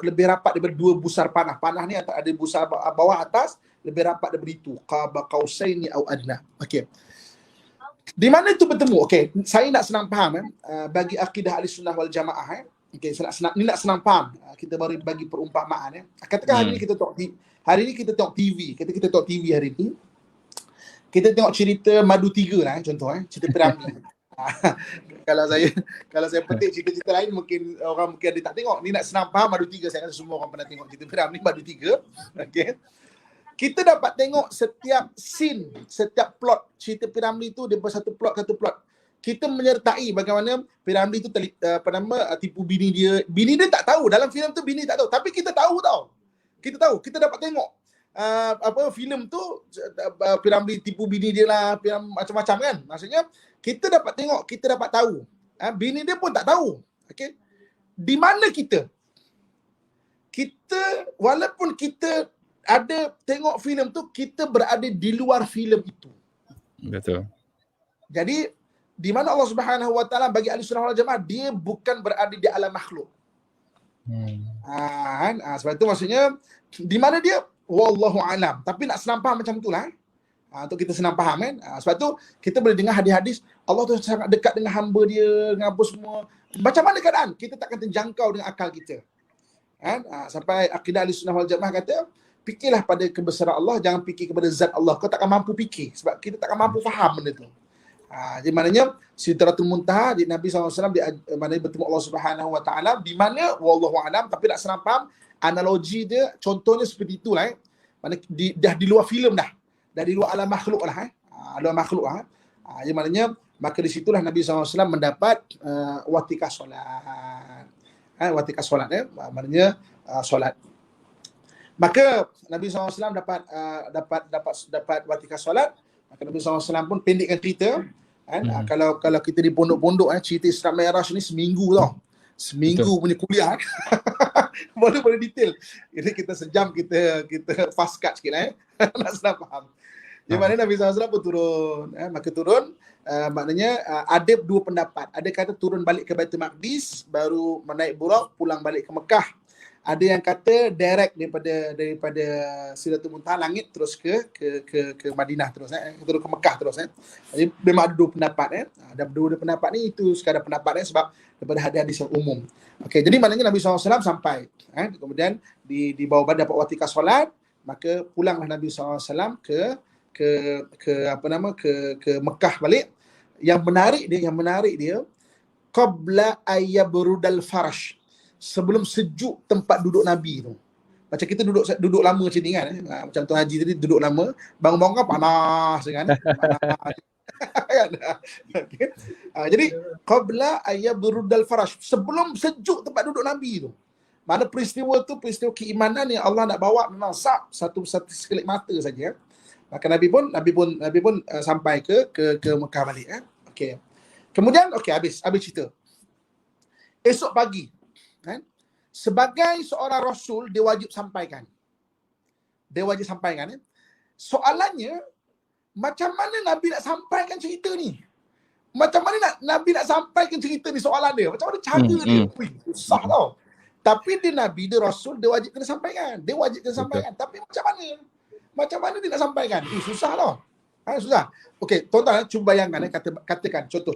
lebih rapat daripada 2 busar panah. Panah ni ada busar bawah atas, lebih rapat daripada itu. Qaba qausaini au adna. Okey. Di mana itu bertemu? Okey, saya nak senang faham bagi akidah Ahlussunnah wal Jamaah okey, nak senang faham. Kita baru bagi perumpamaan Katakan hari ni kita tengok TV. Kita tengok TV hari ni. Kita tengok cerita Madu 3 lah contoh cerita piramid. Kalau saya petik cerita-cerita lain mungkin orang ada tak tengok. Ni nak senang faham Madu 3, saya rasa semua orang pernah tengok cerita piramid Madu 3. Okey. Kita dapat tengok setiap scene, setiap plot cerita piramid tu dia bersatu plot satu plot. Kita menyertai bagaimana piramid tu tipu bini dia. Bini dia tak tahu, dalam filem tu bini tak tahu, tapi kita tahu tau. Kita dapat tengok filem tu piramid tipu bini dia lah, macam-macam kan. Maksudnya kita dapat tengok, kita dapat tahu. Bini dia pun tak tahu. Okey. Di mana kita? Walaupun kita ada tengok filem tu, kita berada di luar filem itu. Betul. Jadi di mana Allah Subhanahu Wa Taala bagi Ahlussunnah wal Jamaah, dia bukan berada di alam makhluk. Sebab itu maksudnya di mana dia wallahu alam. Tapi nak senang faham macam itulah. Untuk kita senang faham kan. Sebab tu kita boleh dengar hadis-hadis Allah tu sangat dekat dengan hamba dia, dengan apa semua. Macam mana keadaan? Kita takkan terjangkau dengan akal kita. Sampai akidah Ahlussunnah wal Jamaah kata, fikirlah pada kebesaran Allah, jangan fikir kepada zat Allah. Kau takkan mampu fikir sebab kita takkan mampu faham benda tu. Jadi maknanya Sidratul Muntaha di Nabi SAW mana bertemu Allah Subhanahu Wa Taala, di mana wallahu alam, tapi nak senang faham analogi dia, contohnya seperti itulah mana dah di luar filem dah di luar alam makhluk lah alam makhluk jadi maknanya maka di situlah Nabi SAW mendapat watikah solat. Watikah solat maknanya solat. Maka Nabi SAW dapat watikah solat. Maka Nabi SAW pun pendekkan cerita. Kan? Kalau kita di pondok-pondok cerita Isra Mi'raj ni seminggu tau. Seminggu punya kuliah. Boleh detail. Jadi kita sejam kita fast cut sikit lah. Nak senang faham. Di mana Nabi SAW pun turun. Maka turun, maknanya ada dua pendapat. Ada kata turun balik ke Baitul Maqdis, baru menaik Buraq, pulang balik ke Mekah. Ada yang kata direct daripada Sidratul Muntaha langit terus ke Madinah terus, terus ke Mekah terus. Jadi memang ada dua pendapat. Ada dua pendapat ni, itu sekadar pendapat sebab daripada hadis yang umum. Okey, jadi maknanya Nabi SAW sampai, kemudian di bawah badan dapat watikah solat, maka pulanglah Nabi SAW ke Mekah balik. Yang menarik dia qabla ayyabrudal farash, sebelum sejuk tempat duduk Nabi tu. Macam kita duduk lama macam ni kan, macam Tuan Haji tadi duduk lama, bangun-bangun kan panas kan. Okay. Jadi qabla ayyabrudal farash, sebelum sejuk tempat duduk Nabi tu. Mana peristiwa tu peristiwa keimanan yang Allah nak bawa memang satu sekelip mata saja. Maka Nabi pun sampai ke Mekah balik. Okey. Kemudian habis cerita. Esok pagi, kan? Sebagai seorang rasul dia wajib sampaikan. Soalannya, macam mana Nabi nak sampaikan cerita ni? Macam mana Nabi nak sampaikan cerita ni, soalan dia? Macam mana cara dia? Susah tau. Tapi dia Nabi, dia rasul, dia wajib kena sampaikan. Tapi macam mana dia nak sampaikan? Susah tau. Susah. Okey, tuan-tuan cuba bayangkan, katakan contoh.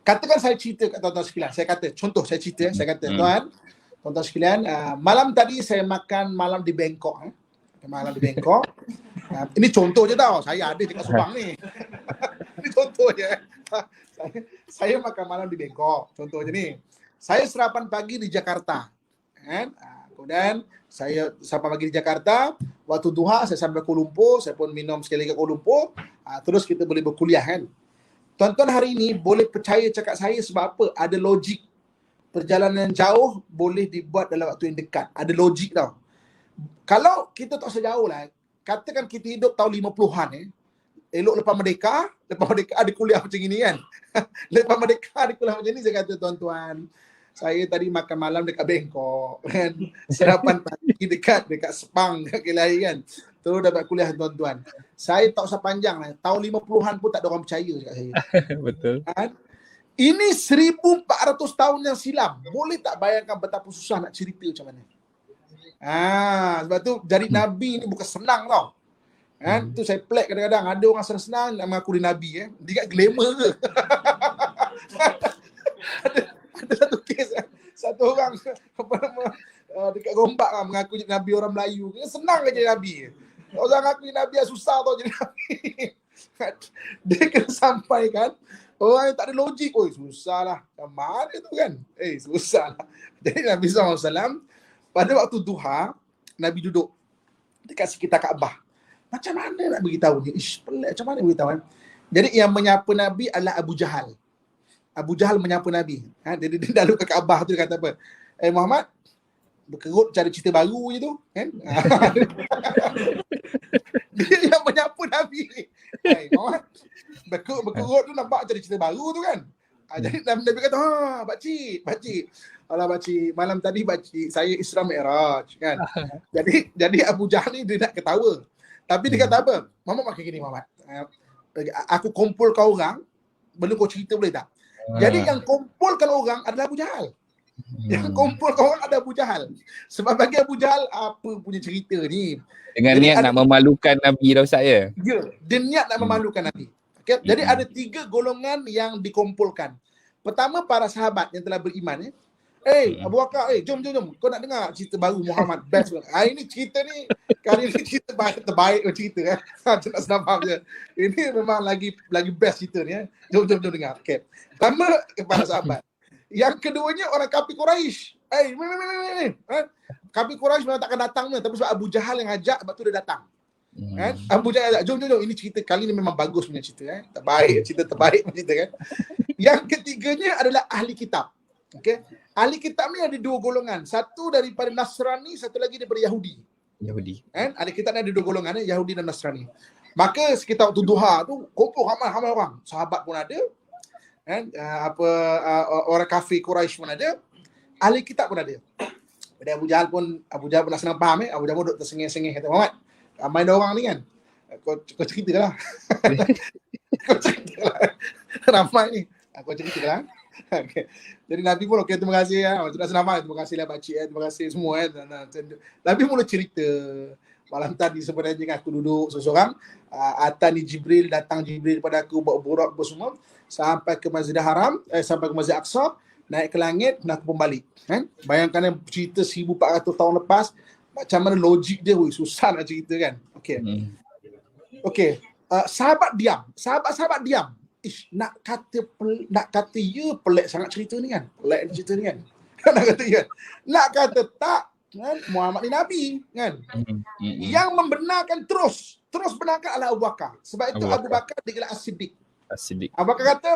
Katakan saya cerita kat tuan-tuan sekalian. Saya kata tuan-tuan sekalian, malam tadi saya makan malam di Bangkok. Ini contoh je tau. Saya ada dekat Subang ni. Ini contoh je. Saya makan malam di Bangkok. Contoh je ni. Saya sarapan pagi di Jakarta. Kan? Kemudian saya sampai pagi di Jakarta, waktu duha saya sampai Kuala Lumpur, saya pun minum sekali kat Kuala Lumpur, terus kita boleh berkuliah kan. Tuan-tuan hari ini boleh percaya cakap saya sebab apa? Ada logik. Perjalanan jauh boleh dibuat dalam waktu yang dekat. Ada logik tau. Kalau kita tak sejauh lah, katakan kita hidup tahun 50-an elok lepas merdeka ada kuliah macam ini kan. Lepas merdeka ada kuliah macam ni, saya kata tuan-tuan, saya tadi makan malam dekat Bangkok kan. Sarapan pagi dekat Sepang, dekat Kelai kan. Terus dapat kuliah tuan-tuan. Saya tak usah panjang lah. Tahun 50-an pun tak ada orang percaya dekat saya. Betul. Kan? Ini 1400 tahun yang silam. Boleh tak bayangkan betapa susah nak cerita macam mana? Sebab tu jadi Nabi ni bukan senang tau. Kan? Tu saya pelik kadang-kadang ada orang senang-senang nak mengaku dia Nabi dia kat glamour ke. ada satu kes, satu orang dekat Gombak mengaku jadi Nabi orang Melayu. Senang je jadi Nabi. Orang ngaku Nabi susah tau jadi Nabi. Dia kena sampaikan orang yang tak ada logik. Susah lah. Macam mana tu kan? Susah lah. Jadi Nabi SAW pada waktu duha, Nabi duduk dekat sekitar Kaabah. Macam mana nak beritahu ni? Pelik macam mana beritahu kan? Jadi yang menyapa Nabi adalah Abu Jahal. Abu Jahal menyapa Nabi. Dia lalu ke Kaabah tu, dia kata apa? Muhammad, berkerut cari cerita baru je tu. Kan? Dia yang menyapa Nabi. Muhammad, berkerut tu nampak cari cerita baru tu kan? Jadi Nabi kata, pakcik. Alah pakcik, malam tadi pakcik saya Isra Mi'raj kan. Jadi Abu Jahal ni dia nak ketawa. Tapi dia kata apa? Muhammad makin gini Muhammad. Aku kumpulkan orang, belum kau cerita boleh tak? Jadi yang kumpulkan orang adalah Abu Jahal. Yang kumpulkan orang ada Abu Jahal. Sebab bagi Abu Jahal, apa punya cerita ni? Dengan niat nak memalukan Nabi dah Ustaz ya? Ya, dia niat nak memalukan Nabi. Okay? Jadi ada 3 golongan yang dikumpulkan. Pertama, para sahabat yang telah beriman. Abu Bakar, jom. Kau nak dengar cerita baru Muhammad? Best. Ini cerita ni, kali ni cerita terbaik cerita kan. Macam nak senang faham je. Ini memang lagi best cerita ni. Jom dengar. Okay. Pertama, para sahabat. Yang keduanya orang kafir Quraisy. Kafir Quraisy memang takkan datang ni, tapi sebab Abu Jahal yang ajak, sebab tu dia datang. Kan? Abu Jahal ajak, jom. Ini cerita kali ni memang bagus punya cerita. Terbaik, cerita terbaik punya cerita kan. Yang ketiganya adalah ahli kitab. Okay? ahli kitab ni ada dua golongan. Satu daripada Nasrani, satu lagi daripada Yahudi. Kan? Ahli kitab ni ada dua golongan, Yahudi dan Nasrani. Maka sekitar waktu duha tu kumpul ramai orang. Sahabat pun ada. Kan? Orang kafir Quraisy pun ada. Ahli kitab pun ada. Jadi Abu Jahal pun nak senang faham. Abu Jahal pun duduk tersengih-sengih kata, Muhammad, ramai ada orang ni kan. Kau cerita lah. Kau cerita lah. Ramai ni. Kau cerita lah. Okay. Jadi Nabi pun okey, terima kasih ya. Macam senang faham. Terima kasih lah pakcik, terima kasih semua Nabi mula cerita. Malam tadi sebenarnya aku duduk seorang. Atani Jibril, datang Jibril pada aku buat borak semua sampai ke Masjidil Haram, sampai ke Masjid Aqsa, naik ke langit, dan aku pun balik. Kan? Bayangkan cerita 1400 tahun lepas, macam mana logik dia, susah nak cerita kan. Okey. Okey. Sahabat diam. Sahabat diam. Nak kata ya pelik sangat cerita ni kan. Pelik cerita ni kan. Nak kata ya. Nak kata tak, kan? Muhammad ni Nabi kan. Yang membenarkan terus benarkan adalah Abu Bakar. Sebab itu Abu Bakar digelar As-Siddiq. Abu Bakar kata,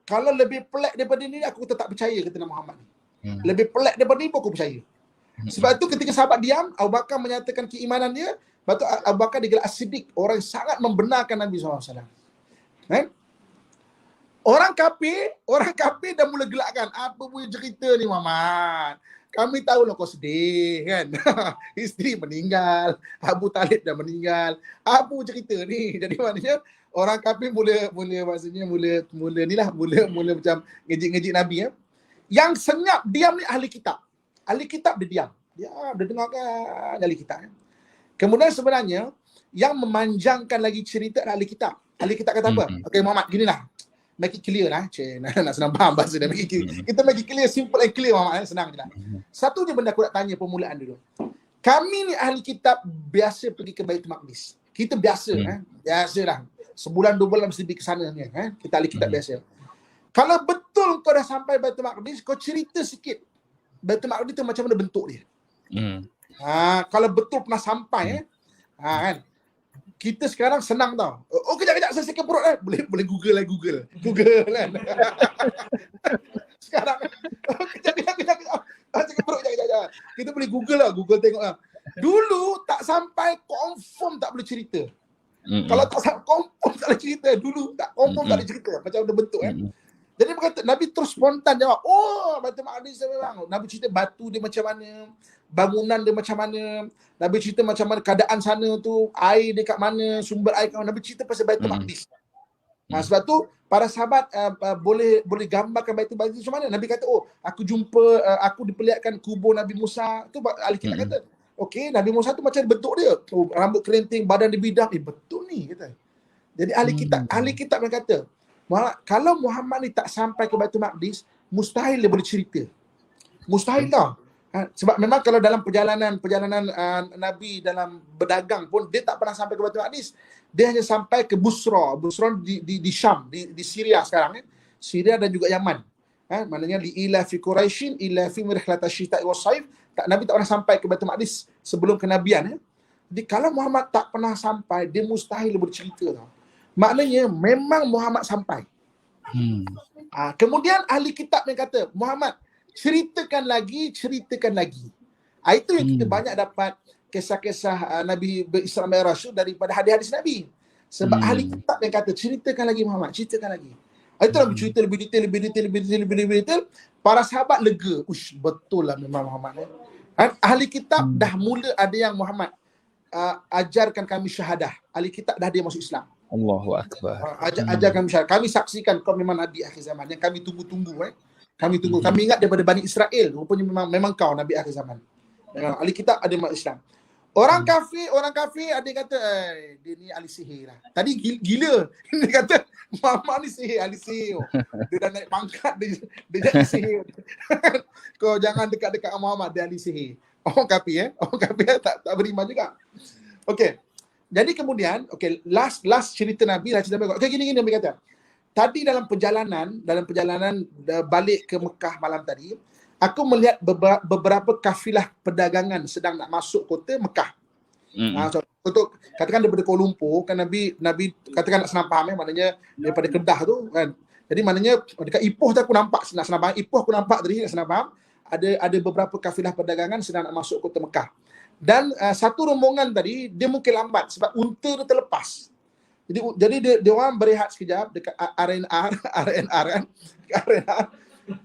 kalau lebih pelik daripada ni aku tetap percaya kata Nabi Muhammad ni. Lebih pelik daripada ni pun aku percaya. Sebab itu ketika sahabat diam, Abu Bakar menyatakan keimanan dia. Lepas tu Abu Bakar digelar As-Siddiq, orang yang sangat membenarkan Nabi SAW. Kan? Orang kafir dah mula gelakkan. Apa punya cerita ni Muhammad? Kami tahu lah kau sedih kan. Isteri meninggal, Abu Talib dah meninggal. Apa cerita ni? Jadi maknanya orang kafir mula macam ngejik-ngejik Nabi ya. Yang senyap diam ni ahli kitab. Ahli kitab dia diam. Dia dengarkan ahli kitab. Kemudian sebenarnya yang memanjangkan lagi cerita adalah ahli kitab. Ahli kitab kata apa? Okey Muhammad, ginilah. Make it clear lah. Nak senang faham bahasa dia. Kita make it clear, simple and clear Muhammad. Senang je lah. Satu je benda aku nak tanya permulaan dulu. Kami ni ahli kitab biasa pergi ke Baitul Maqdis. Kita biasa. Biasa lah. Sebulan 2 bulan mesti pergi ke sana. Kita ahli kitab biasa. Kalau betul kau dah sampai Baitul Maqdis, kau cerita sikit. Baitul Maqdis tu macam mana bentuk dia. Kalau betul pernah sampai. Kan. Kita sekarang senang tau. Kejap saya sikit perut boleh Google kan. Sekarang kejap. Sikit perut kejap. Kita boleh Google tengok lah. Dulu tak sampai confirm tak boleh cerita. Kalau tak sampai confirm tak boleh cerita. Dulu tak confirm tak boleh cerita. Macam ada bentuk Jadi berkata Nabi terus spontan jawab, Baitul Maqdis memang. Nabi cerita batu dia macam mana, bangunan dia macam mana. Nabi cerita macam mana keadaan sana tu, air dekat mana, sumber air. Nabi cerita pasal Baitul Maqdis. Sebab tu para sahabat boleh gambarkan Baitul Maqdis macam mana. Nabi kata, aku jumpa, aku diperlihatkan kubur Nabi Musa. Tu ahli kitab kata, okey, Nabi Musa tu macam bentuk dia. Rambut kerinting, badan dia bidang. Betul ni kata. Jadi ahli kitab yang kata, kalau Muhammad ni tak sampai ke Baitul Maqdis, mustahil dia boleh cerita. Mustahil tau. Sebab memang kalau dalam perjalanan Nabi dalam berdagang pun, dia tak pernah sampai ke Baitul Maqdis. Dia hanya sampai ke Busra. Busra di Syam, di Syria sekarang. Syria dan juga Yaman. Maknanya li'ila fi Quraisyin ila fi mirhlata syita'i was-saif. Nabi tak pernah sampai ke Baitul Maqdis sebelum kenabian. Jadi kalau Muhammad tak pernah sampai, dia mustahil boleh cerita tau. Maknanya memang Muhammad sampai. Kemudian ahli kitab yang kata, Muhammad ceritakan lagi. Itu yang kita banyak dapat kisah-kisah Nabi berisra Mi'raj daripada hadis-hadis Nabi. Sebab ahli kitab yang kata ceritakan lagi Muhammad, ceritakan lagi. Itu Nabi cerita lebih detail. Para sahabat lega. Betul lah memang Muhammad. Ahli kitab dah mula ada yang Muhammad ajarkan kami syahadah. Ahli kitab dah dia masuk Islam. Allahu Akbar. Ajar kami syahadah. Kami saksikan kau memang Nabi akhir zaman. Yang kami tunggu-tunggu. Kami tunggu. Kami ingat daripada Bani Israel. Rupanya memang kau Nabi akhir zaman. Ahli kitab ada masuk Islam. Orang kafir ada yang kata, dia ni ahli sihir lah. Tadi gila. Dia kata, Muhammad ni sihir, ahli sihir. Dia dah naik pangkat, dia jadi sihir. Kau jangan dekat-dekat Muhammad, dia ahli sihir. Orang kafir tak beriman juga. Okey. Jadi kemudian, last cerita Nabi, gini Nabi kata. Tadi dalam perjalanan balik ke Mekah malam tadi, aku melihat beberapa kafilah perdagangan sedang nak masuk kota Mekah. Untuk katakan daripada Kuala Lumpur, kan Nabi katakan nak senang faham maknanya daripada Kedah tu kan, Jadi maknanya dekat Ipoh tu aku nampak, nak senang faham, Ipoh aku nampak tadi, nak senang faham, ada beberapa kafilah perdagangan sedang nak masuk kota Mekah. Dan satu rombongan tadi dia mungkin lambat sebab unta dia terlepas. Jadi dia orang berehat sekejap dekat RNR kan. RNR.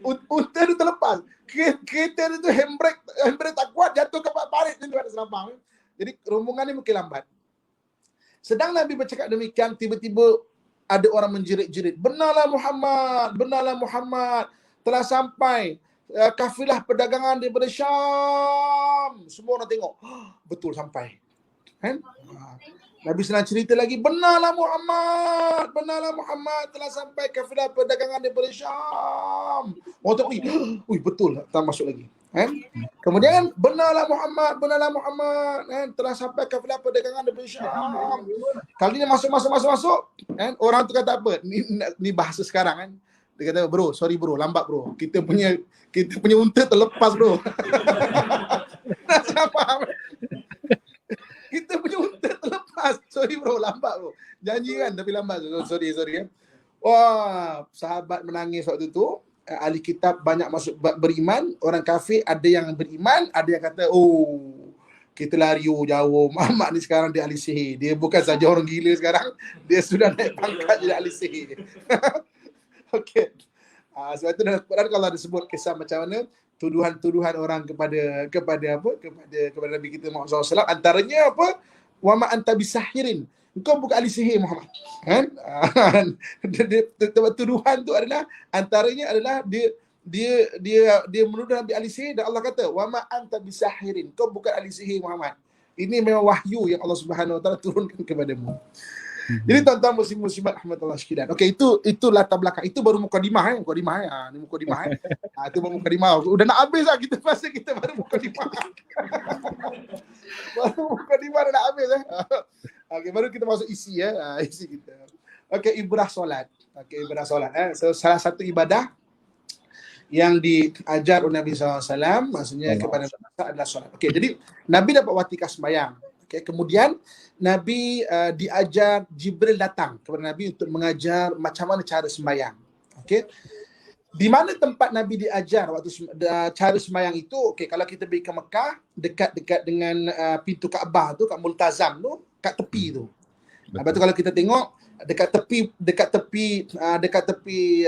Unta dia terlepas. Kereta dia tu handbrake tak kuat, jatuh ke parit tu ada senang faham. Jadi rombongan ni mungkin lambat. Sedang Nabi bercakap demikian, tiba-tiba ada orang menjerit-jerit, benarlah Muhammad telah sampai kafilah perdagangan daripada Syam. Semua orang tengok, betul sampai. Kan? Nabi sedang cerita lagi, benarlah Muhammad telah sampai kafilah perdagangan daripada Syam. Orang tengok, betul, tak masuk lagi. Kan? Kemudian benarlah Muhammad kan? Telah sampai kafilah perdagangan daripada Syam. Kali ni masuk. Kan? Orang tu kata apa? Ni bahasa sekarang kan. Dia kata, bro, sorry bro, lambat bro. Kita punya unta terlepas bro. Tak faham. Kita punya unta terlepas. Sorry bro, lambat bro. Janji kan tapi lambat. Sorry ya. Wah, sahabat menangis waktu tu. Ahli kitab banyak masuk beriman. Orang kafir ada yang beriman, ada yang kata, kita lari jauh. Muhammad ni sekarang dia ahli sihir. Dia bukan saja orang gila sekarang. Dia sudah naik pangkat jadi ahli sihir. Okey. Sebab itu dalam Quran kalau ada sebut kisah macam mana tuduhan orang kepada Nabi kita Muhammad SAW, antaranya apa? Wa ma anta bisahirin. Engkau bukan ahli sihir Muhammad. Kan? Tuduhan tu adalah antaranya adalah dia menuduh Nabi ahli sihir dan Allah kata wa ma anta bisahirin. Kau bukan ahli sihir Muhammad. Ini memang wahyu yang Allah Subhanahu Wa Taala turunkan kepadamu. Jadi tuan-tuan muslim-muslimat rahmatullah sekalian. Okey, itu latar belakang. Itu baru mukadimah Ini mukadimah itu baru mukadimah. Udah nak habis lah kita masa kita baru mukadimah. Baru mukadimah dah nak habis Okey, baru kita masuk isi isi kita. Okey, ibadah solat. So, salah satu ibadah yang diajar oleh Nabi SAW maksudnya kepada manusia adalah solat. Okey, jadi Nabi dapat watika sembahyang. Okay, kemudian Nabi diajar, Jibril datang kepada Nabi untuk mengajar macam mana cara sembahyang. Okey. Di mana tempat Nabi diajar waktu cara sembahyang itu? Okey, kalau kita pergi ke Mekah, dekat dengan pintu Kaabah tu, kat Multazam tu, kat tepi tu. Lepas tu kalau kita tengok dekat tepi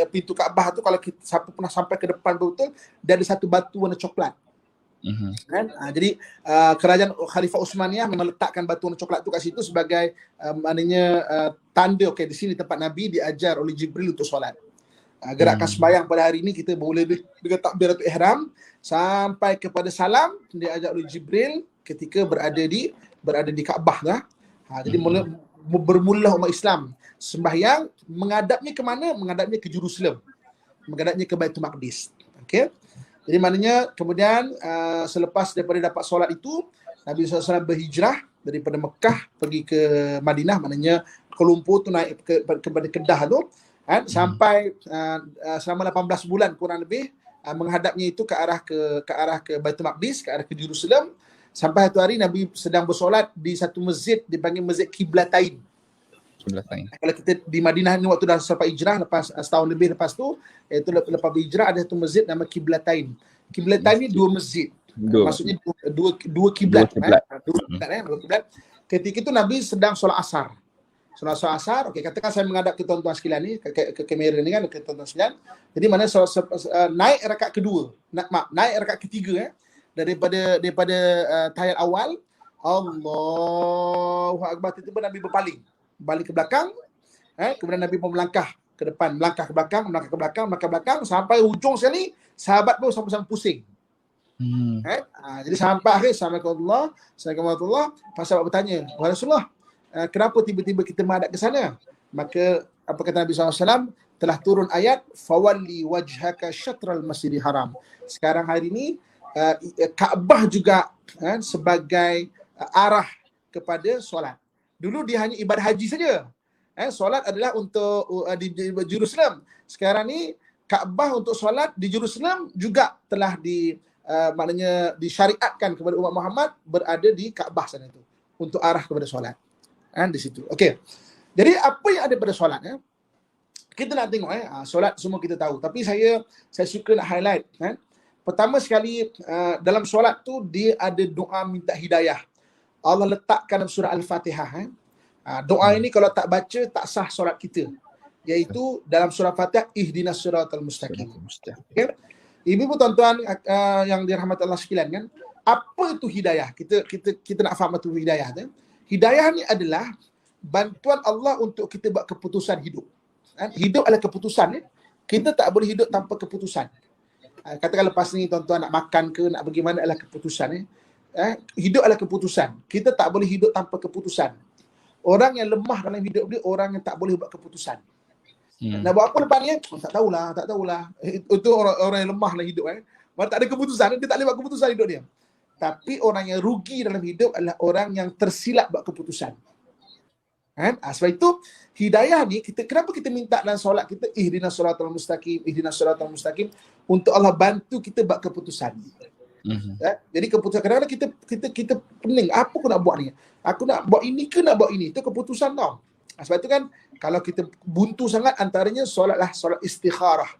pintu Kaabah tu, kalau siapa pernah sampai ke depan betul, dia ada satu batu warna coklat. Kan? Jadi kerajaan Khalifah Utsmaniyah memang letakkan batu warna coklat tu kat situ sebagai maknanya tanda okey di sini tempat Nabi diajar oleh Jibril untuk solat. Gerakan sembahyang pada hari ini kita boleh dengan takbiratul ihram sampai kepada salam diajar oleh Jibril ketika berada di Kaabah lah. Jadi bermula umat Islam sembahyang menghadapnya ke mana? Menghadapnya ke Jerusalem. Menghadapnya ke Baitul Maqdis. Okey. Jadi maknanya kemudian selepas daripada dapat solat itu, Nabi SAW berhijrah daripada Mekah pergi ke Madinah, maknanya Kuala Lumpur tu naik kepada Kedah tu, kan? Sampai selama 18 bulan kurang lebih menghadapnya itu ke arah ke Baitul Maqdis, ke arah ke Jerusalem. Sampai satu hari Nabi sedang bersolat di satu masjid dipanggil Masjid Qiblatain. Kalau kita di Madinah ni waktu dah sampai hijrah, lepas setahun lebih lepas tu, iaitu lepas berhijrah, ada satu masjid nama Qiblatain. Qiblatain ni dua masjid. Maksudnya dua kiblat. Dua kiblat. Ketika itu Nabi sedang solat asar. Okey, katakan saya menghadap ke tuan-tuan sekalian ni, ke kamera ni kan, ke tuan-tuan sekalian. Jadi mana naik rakaat kedua, naik rakaat ketiga daripada tahiyat awal, Allahu Akbar, tiba-tiba Nabi berpaling. Balik ke belakang, kemudian Nabi pun melangkah ke depan, melangkah ke belakang, sampai hujung sekali, sahabat pun sama-sama pusing. Jadi sampai akhir, Assalamualaikum warahmatullahi, sahabat bertanya, wahai Rasulullah, kenapa tiba-tiba kita menghadap ke sana? Maka apa kata Nabi SAW? Telah turun ayat, fawalli wajhaka syatral masjidil haram. Sekarang hari ini, Kaabah juga sebagai arah kepada solat. Dulu dia hanya ibadah haji saja. Solat adalah untuk di Jerusalem. Sekarang ni Kaabah untuk solat di Jerusalem juga telah maknanya disyariatkan kepada umat Muhammad berada di Kaabah sana itu untuk arah kepada solat. Di situ. Okey. Jadi apa yang ada pada solat kita nak tengok solat semua kita tahu, tapi saya suka nak highlight kan. Pertama sekali dalam solat tu dia ada doa minta hidayah. Allah letakkan dalam surah Al-Fatihah. Doa ini kalau tak baca tak sah solat kita. Iaitu dalam surah Fatihah, ihdinas siratal mustaqim. Okay? Ibu tuan-tuan yang dirahmati Allah sekalian kan, apa itu hidayah? Kita nak faham itu hidayah tu. Hidayah ni adalah bantuan Allah untuk kita buat keputusan hidup. Hidup adalah keputusan. Kita tak boleh hidup tanpa keputusan. Katakan lepas ni tuan-tuan nak makan ke, nak bagaimana adalah keputusan. Hidup adalah keputusan. Kita tak boleh hidup tanpa keputusan. Orang yang lemah dalam hidup dia, orang yang tak boleh buat keputusan. Nak buat apa lepas ni? Tak tahulah. Itu orang yang lemah dalam hidup. Kalau tak ada keputusan, dia tak boleh buat keputusan hidup dia. Tapi orang yang rugi dalam hidup adalah orang yang tersilap buat keputusan. Sebab itu hidayah ni kenapa kita minta dalam solat kita ihdinas siratal mustaqim untuk Allah bantu kita buat keputusan. Jadi keputusan kadang-kadang kita pening, apa aku nak buat ni? Aku nak buat ini ke nak buat ini? Itu keputusan tau. Sebab itu kan kalau kita buntu sangat, antaranya solatlah solat istikharah.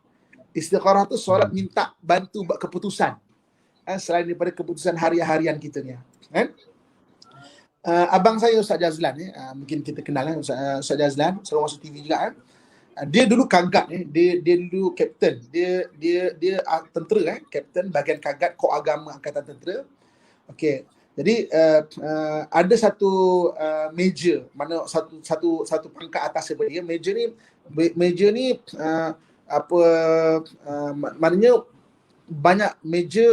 Istikharah tu solat minta bantu buat keputusan. Selain daripada keputusan harian kita ni. Abang saya Ustaz Jazlan mungkin kita kenal Ustaz Jazlan, selalu masuk TV juga dia dulu kagat dia dulu kapten, dia tentera kapten bahagian kagat Kor Agama Angkatan Tentera. Okey, jadi ada satu meja, mana satu pangkat atas daripada dia. Meja ni maknanya banyak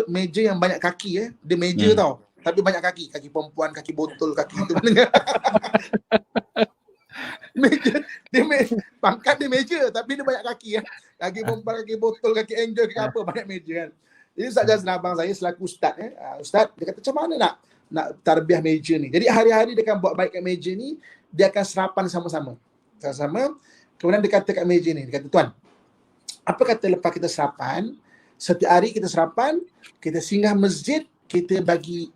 meja yang banyak kaki dia meja tau. Tapi banyak kaki perempuan, kaki botol, kaki itu mana. Pangkat dia meja tapi dia banyak kaki kaki perempuan, kaki botol, kaki angel, kaki apa, banyak meja kan. Jadi Ustaz Jazlan abang saya selaku ustaz ustaz, dia kata macam mana nak tarbiah meja ni. Jadi hari-hari dia akan buat baik kat meja ni, dia akan serapan sama-sama. Kemudian dia kata kat meja ni, dia kata, tuan, apa kata lepas kita serapan, setiap hari kita serapan, kita singgah masjid, kita bagi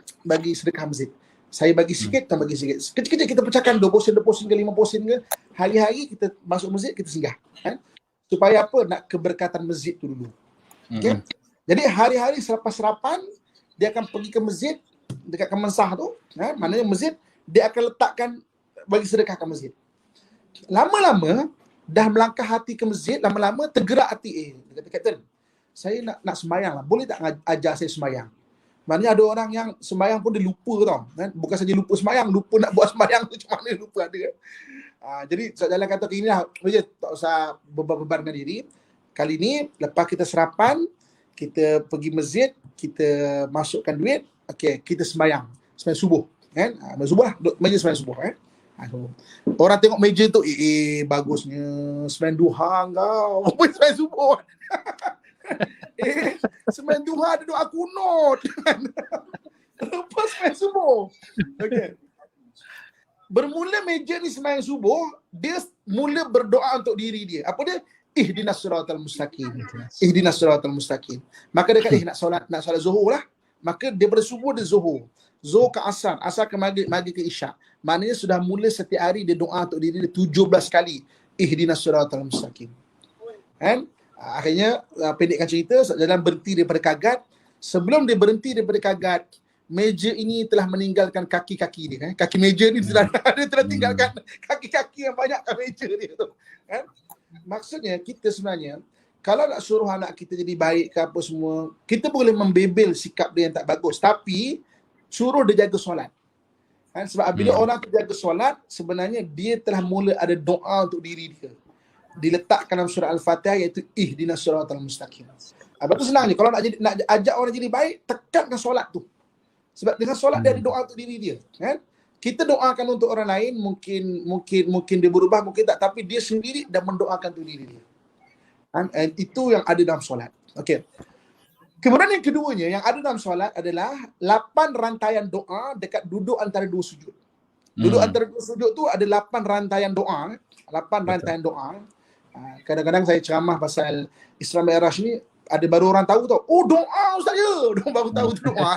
sedekah masjid. Saya bagi sikit, tuan bagi sikit. Kecil-kecil kita pecahkan 20 sen ke 5 sen ke. Hari-hari kita masuk masjid, kita singgah. Supaya apa? Nak keberkatan masjid tu dulu. Okay? Jadi hari-hari selepas serapan, dia akan pergi ke masjid, dekat Kemensah tu. Maknanya masjid, dia akan letakkan, bagi sedekah ke masjid. Lama-lama, dah melangkah hati ke masjid, lama-lama tergerak hati. Dia kata, Kapten, saya nak sembahyang lah. Boleh tak ajar saya sembahyang? Maknanya ada orang yang sembahyang pun dia lupa tau. Bukan saja lupa sembahyang, lupa nak buat sembahyang tu macam mana lupa ada. Jadi Ustaz Jazlan kata ini lah, tak usah beban-bebankan diri. Kali ni lepas kita serapan, kita pergi masjid, kita masukkan duit, okey, kita sembahyang subuh kan. Sembahyang subuh lah, meja sembahyang subuh kan. Orang tengok meja tu, bagusnya sembahyang duha kau. Sembahyang subuh. Sembahyang duha ada doa kunut. Lepas sembahyang subuh. Okey. Bermula meja ni sembahyang subuh, dia mula berdoa untuk diri dia. Apa dia? Ihdinas siratal mustaqim. Ihdinas siratal mustaqim. Maka dia kata nak solat zuhur lah. Maka daripada subuh dia zuhur. Zuhur ke asar, asar ke maghrib, maghrib ke isyak. Maknanya sudah mula setiap hari dia doa untuk diri dia 17 kali. Ihdinas siratal mustaqim. Kan? Akhirnya pendekkan cerita, dalam berhenti daripada kagat. Sebelum dia berhenti daripada kagat, meja ini telah meninggalkan kaki-kaki dia. Kaki meja ni dia telah tinggalkan kaki-kaki yang banyak kat meja dia tu. Kan? Maksudnya kita sebenarnya, kalau nak suruh anak kita jadi baik ke apa semua, kita boleh membebel sikap dia yang tak bagus. Tapi suruh dia jaga solat. Kan? Sebab bila orang tu jaga solat, sebenarnya dia telah mula ada doa untuk diri dia. Diletakkan dalam surah Al-Fatihah, iaitu ihdinas siratal mustaqim. Lepas tu senang je. Kalau nak ajak orang jadi baik, tekankan solat tu. Sebab dengan solat dia ada doa untuk diri dia. Kan? Kita doakan untuk orang lain, mungkin dia berubah, mungkin tak. Tapi dia sendiri dah mendoakan untuk diri dia. Kan? Itu yang ada dalam solat. Okey. Kemudian yang keduanya, yang ada dalam solat adalah 8 rantaian doa dekat duduk antara 2 sujud. Duduk antara 2 sujud tu ada 8 rantaian doa. 8 rantaian doa. Kadang-kadang saya ceramah pasal Isra Mi'raj ni, ada baru orang tahu tau. Oh, doa Ustaz ya. Dia baru tahu tu doa.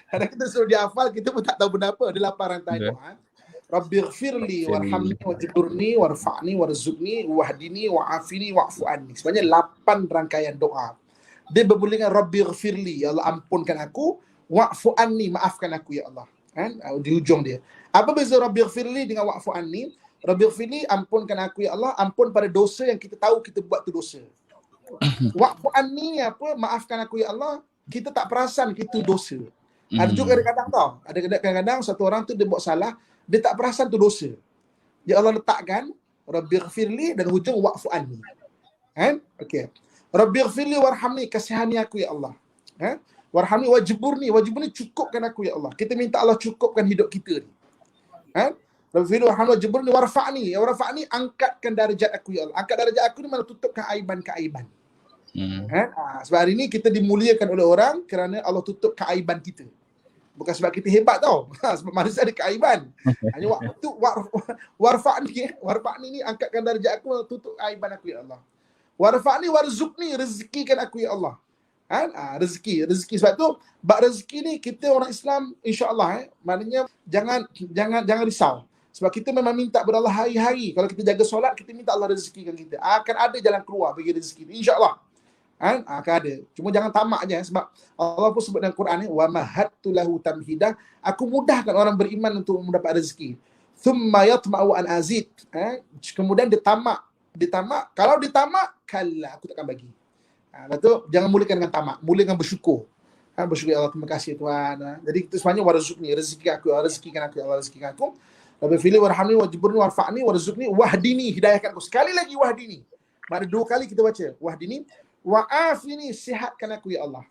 Kadang kita suruh dia hafal, kita pun tak tahu benda apa. Ada 8 rantaian doa. Rabbighfirli warhamni wajburni warfa'ni warzuqni wahdini wa'afini wa'fu anni. Sebenarnya 8 rangkaian doa. Dia bermula dengan Rabbighfirli, ya Allah ampunkan aku, wa'fu anni, maafkan aku ya Allah. Kan? Di hujung dia. Apa beza Rabbighfirli dengan wa'fu anni? Rabbighfirli, ampunkan aku ya Allah, ampun pada dosa yang kita tahu kita buat tu dosa. Wa'fu anni apa? Maafkan aku ya Allah, kita tak perasan kita dosa. Ada juga kadang-kadang tau. Ada kadang-kadang satu orang tu dia buat salah, dia tak perasan tu dosa. Ya Allah letakkan Rabbighfirli dan hujung wa'fu anni. Kan? Okey. Rabbighfirli warhamni, kasihani aku ya Allah. Kan? Warhamni wajburni, wajburni cukupkan aku ya Allah. Kita minta Allah cukupkan hidup kita ni. Kan? Rabbighfirli warhamni wajburni warfa'ni. Ya warfa'ni, angkatkan darjat aku ya Allah. Angkat darjat aku ni mana tutupkan keaiban-keaiban. Kan? Sebab hari ni kita dimuliakan oleh orang kerana Allah tutup keaiban kita. Bukan sebab kita hebat tau. Sebab manusia ada keaiban. Hanya waktu warfa'ni ni angkatkan darjat aku, tutup aiban aku ya Allah. Warfa'ni warzuqni, rezekikan aku ya Allah. Kan? Rezeki sebab tu bab rezeki ni kita orang Islam insya-Allah maknanya jangan risau. Sebab kita memang minta kepada Allah hari-hari. Kalau kita jaga solat, kita minta Allah rezekikan kita. Akan ada jalan keluar bagi rezeki insya-Allah. Kan? Akan ada. Cuma jangan tamak je sebab Allah pun sebut dalam Quran ni wa mahattu lahu tamhidah, aku mudahkan orang beriman untuk mendapat rezeki. Thumma yatma'u an azid. Kemudian dia tamak. Kalau ditamak, kalla aku takkan bagi. Lepas tu jangan mulakan dengan tamak, mula dengan bersyukur. Bersyukur ya Allah, terima kasih Tuhan. Jadi itu sebenarnya warzuqni, rezekikan aku, rezekikan aku, Allah rezekikan aku. Rabbighfirli warhamni wajburni warfa'ni warzuqni wahdini, hidayahkan aku. Sekali lagi wahdini. Ada 2 kali kita baca wahdini. Wa'afini, sihatkan aku ya Allah.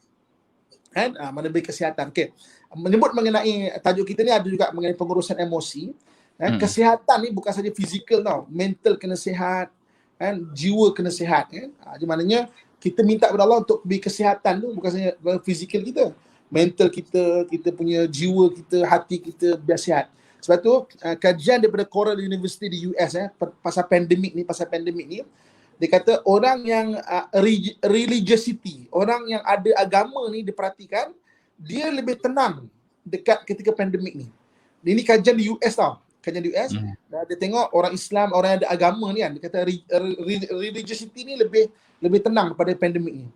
Kan? Mana beri kesihatan. Okey. Menyebut mengenai tajuk kita ni ada juga mengenai pengurusan emosi. Kesihatan ni bukan saja fizikal tau. Mental kena sihat, kan? Jiwa kena sihat, kan? Jadi maknanya kita minta kepada Allah untuk beri kesihatan tu bukan saja fizikal kita. Mental kita punya jiwa kita, hati kita biar sihat. Sebab tu kajian daripada Cornell University di US pasal pandemik ni dia kata orang yang religiosity, orang yang ada agama ni diperhatikan, dia lebih tenang dekat ketika pandemik ni. Ini kajian di US tau. Kajian di US. Dia tengok orang Islam, orang yang ada agama ni kan, dia kata religiosity ni lebih tenang pada pandemik ni.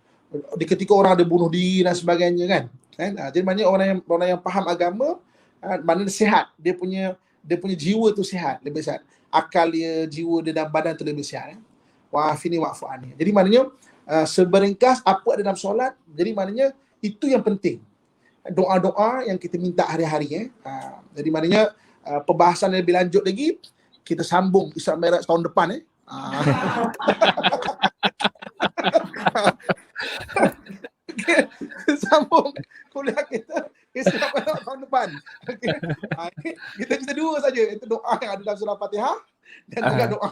Di ketika orang ada bunuh diri dan sebagainya kan. Jadi maknanya orang yang faham agama, maknanya sihat. Dia punya jiwa tu sihat, lebih sihat. Akal dia, jiwa dia dan badan tu lebih sihat. Wa'afini wa'fu anni. Jadi maknanya seberingkas apa ada dalam solat, jadi maknanya itu yang penting. Doa-doa yang kita minta hari-hari. Jadi maknanya perbahasan yang lebih lanjut lagi kita sambung Isra Mi'raj tahun depan sambung kuliah kita Isra Mi'raj tahun depan. Kita 2 saja, itu doa yang ada dalam surah Fatihah dan juga doa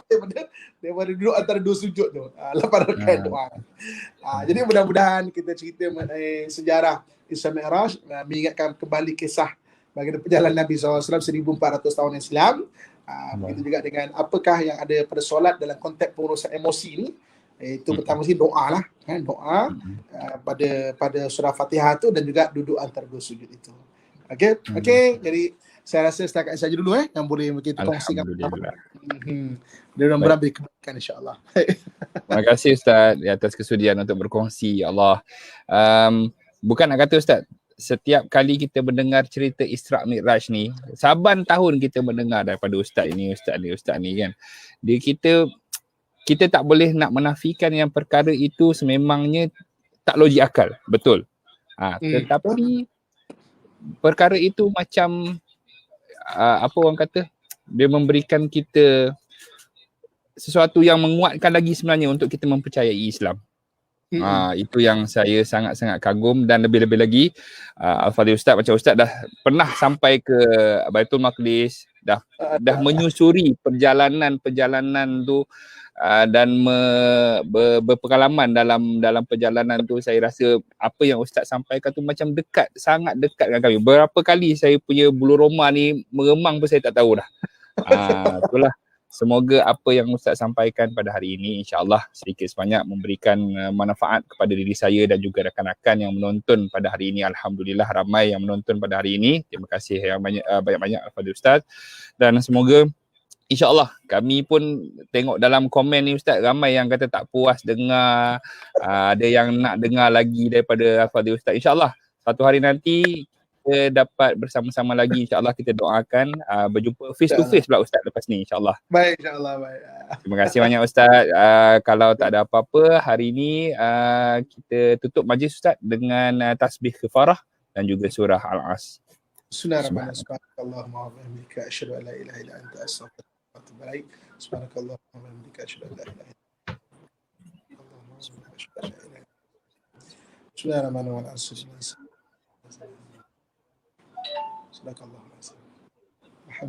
daripada duduk antara 2 sujud tu. 8 rakaat doa. Jadi mudah-mudahan kita cerita mengenai sejarah Isra Mi'raj, mengingatkan kembali kisah bagaimana perjalanan Nabi SAW 1400 tahun Islam. Begitu juga dengan apakah yang ada pada solat dalam konteks pengurusan emosi ni. Itu pertama sekali doa lah. Doa pada surah Fatihah tu dan juga duduk antara 2 sujud itu. Okey. Jadi saya rasa setakat saja dulu yang boleh kita kongsikan. Dan mudah-mudahan beri kebaikan insya-Allah. Terima kasih Ustaz atas kesudian untuk berkongsi. Ya Allah. Bukan nak kata Ustaz, setiap kali kita mendengar cerita Isra Mi'raj ni, saban tahun kita mendengar daripada ustaz ni kan. Kita tak boleh nak menafikan yang perkara itu sememangnya tak logik akal, betul. Tetapi perkara itu macam apa orang kata, dia memberikan kita sesuatu yang menguatkan lagi sebenarnya untuk kita mempercayai Islam. Itu yang saya sangat-sangat kagum dan lebih-lebih lagi Al-Fadhil Ustaz macam Ustaz dah pernah sampai ke Baitul Maqdis, dah menyusuri perjalanan tu dan berpengalaman dalam perjalanan tu. Saya rasa apa yang Ustaz sampaikan tu macam dekat, sangat dekat dengan kami. Berapa kali saya punya bulu roma ni meremang pun saya tak tahu dah. Itulah semoga apa yang Ustaz sampaikan pada hari ini insya-Allah sedikit sebanyak memberikan manfaat kepada diri saya dan juga rakan-rakan yang menonton pada hari ini. Alhamdulillah ramai yang menonton pada hari ini. Terima kasih yang banyak-banyak kepada Ustaz, dan semoga InsyaAllah kami pun tengok dalam komen ni Ustaz, ramai yang kata tak puas dengar, ada yang nak dengar lagi daripada Al-Fadhil Ustaz. InsyaAllah satu hari nanti kita dapat bersama-sama lagi, insyaAllah kita doakan berjumpa face to face pula Ustaz lepas ni insyaAllah. Baik, insyaAllah. Baik. Terima kasih banyak Ustaz. Kalau tak ada apa-apa hari ni kita tutup majlis Ustaz dengan tasbih kafarah dan juga surah Al-As. Bismillahirrahmanirrahim. Subhanakallahumma wa bihamdika asyhadu an la ilaha illa anta astaghfiruka wa atubu ilaik. Subhanakallahumma wa bihamdika asyhadu an la ilaha illa anta astaghfiruka wa atubu ilaik. Bismillahirrahmanirrahim.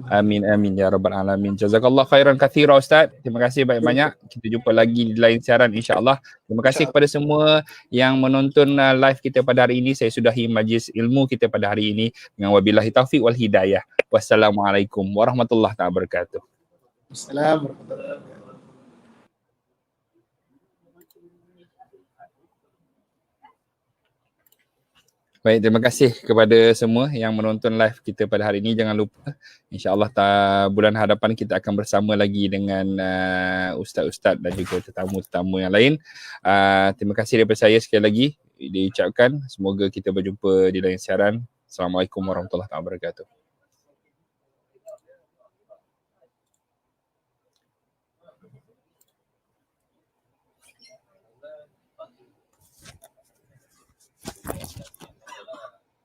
Amin amin ya rabbal alamin. Jazakallah khairan katsira Ustaz. Terima kasih banyak-banyak. Kita jumpa lagi di lain siaran insya-Allah. Terima kasih kepada semua yang menonton live kita pada hari ini. Saya sudahi majlis ilmu kita pada hari ini dengan wabillahi taufiq wal hidayah. Wassalamualaikum warahmatullahi wabarakatuh. Assalamualaikum warahmatullahi wabarakatuh. Baik, terima kasih kepada semua yang menonton live kita pada hari ini. Jangan lupa, insya-Allah bulan hadapan kita akan bersama lagi dengan ustaz-ustaz dan juga tetamu-tetamu yang lain. Terima kasih daripada saya sekali lagi diucapkan. Semoga kita berjumpa di lain siaran. Assalamualaikum warahmatullahi wabarakatuh.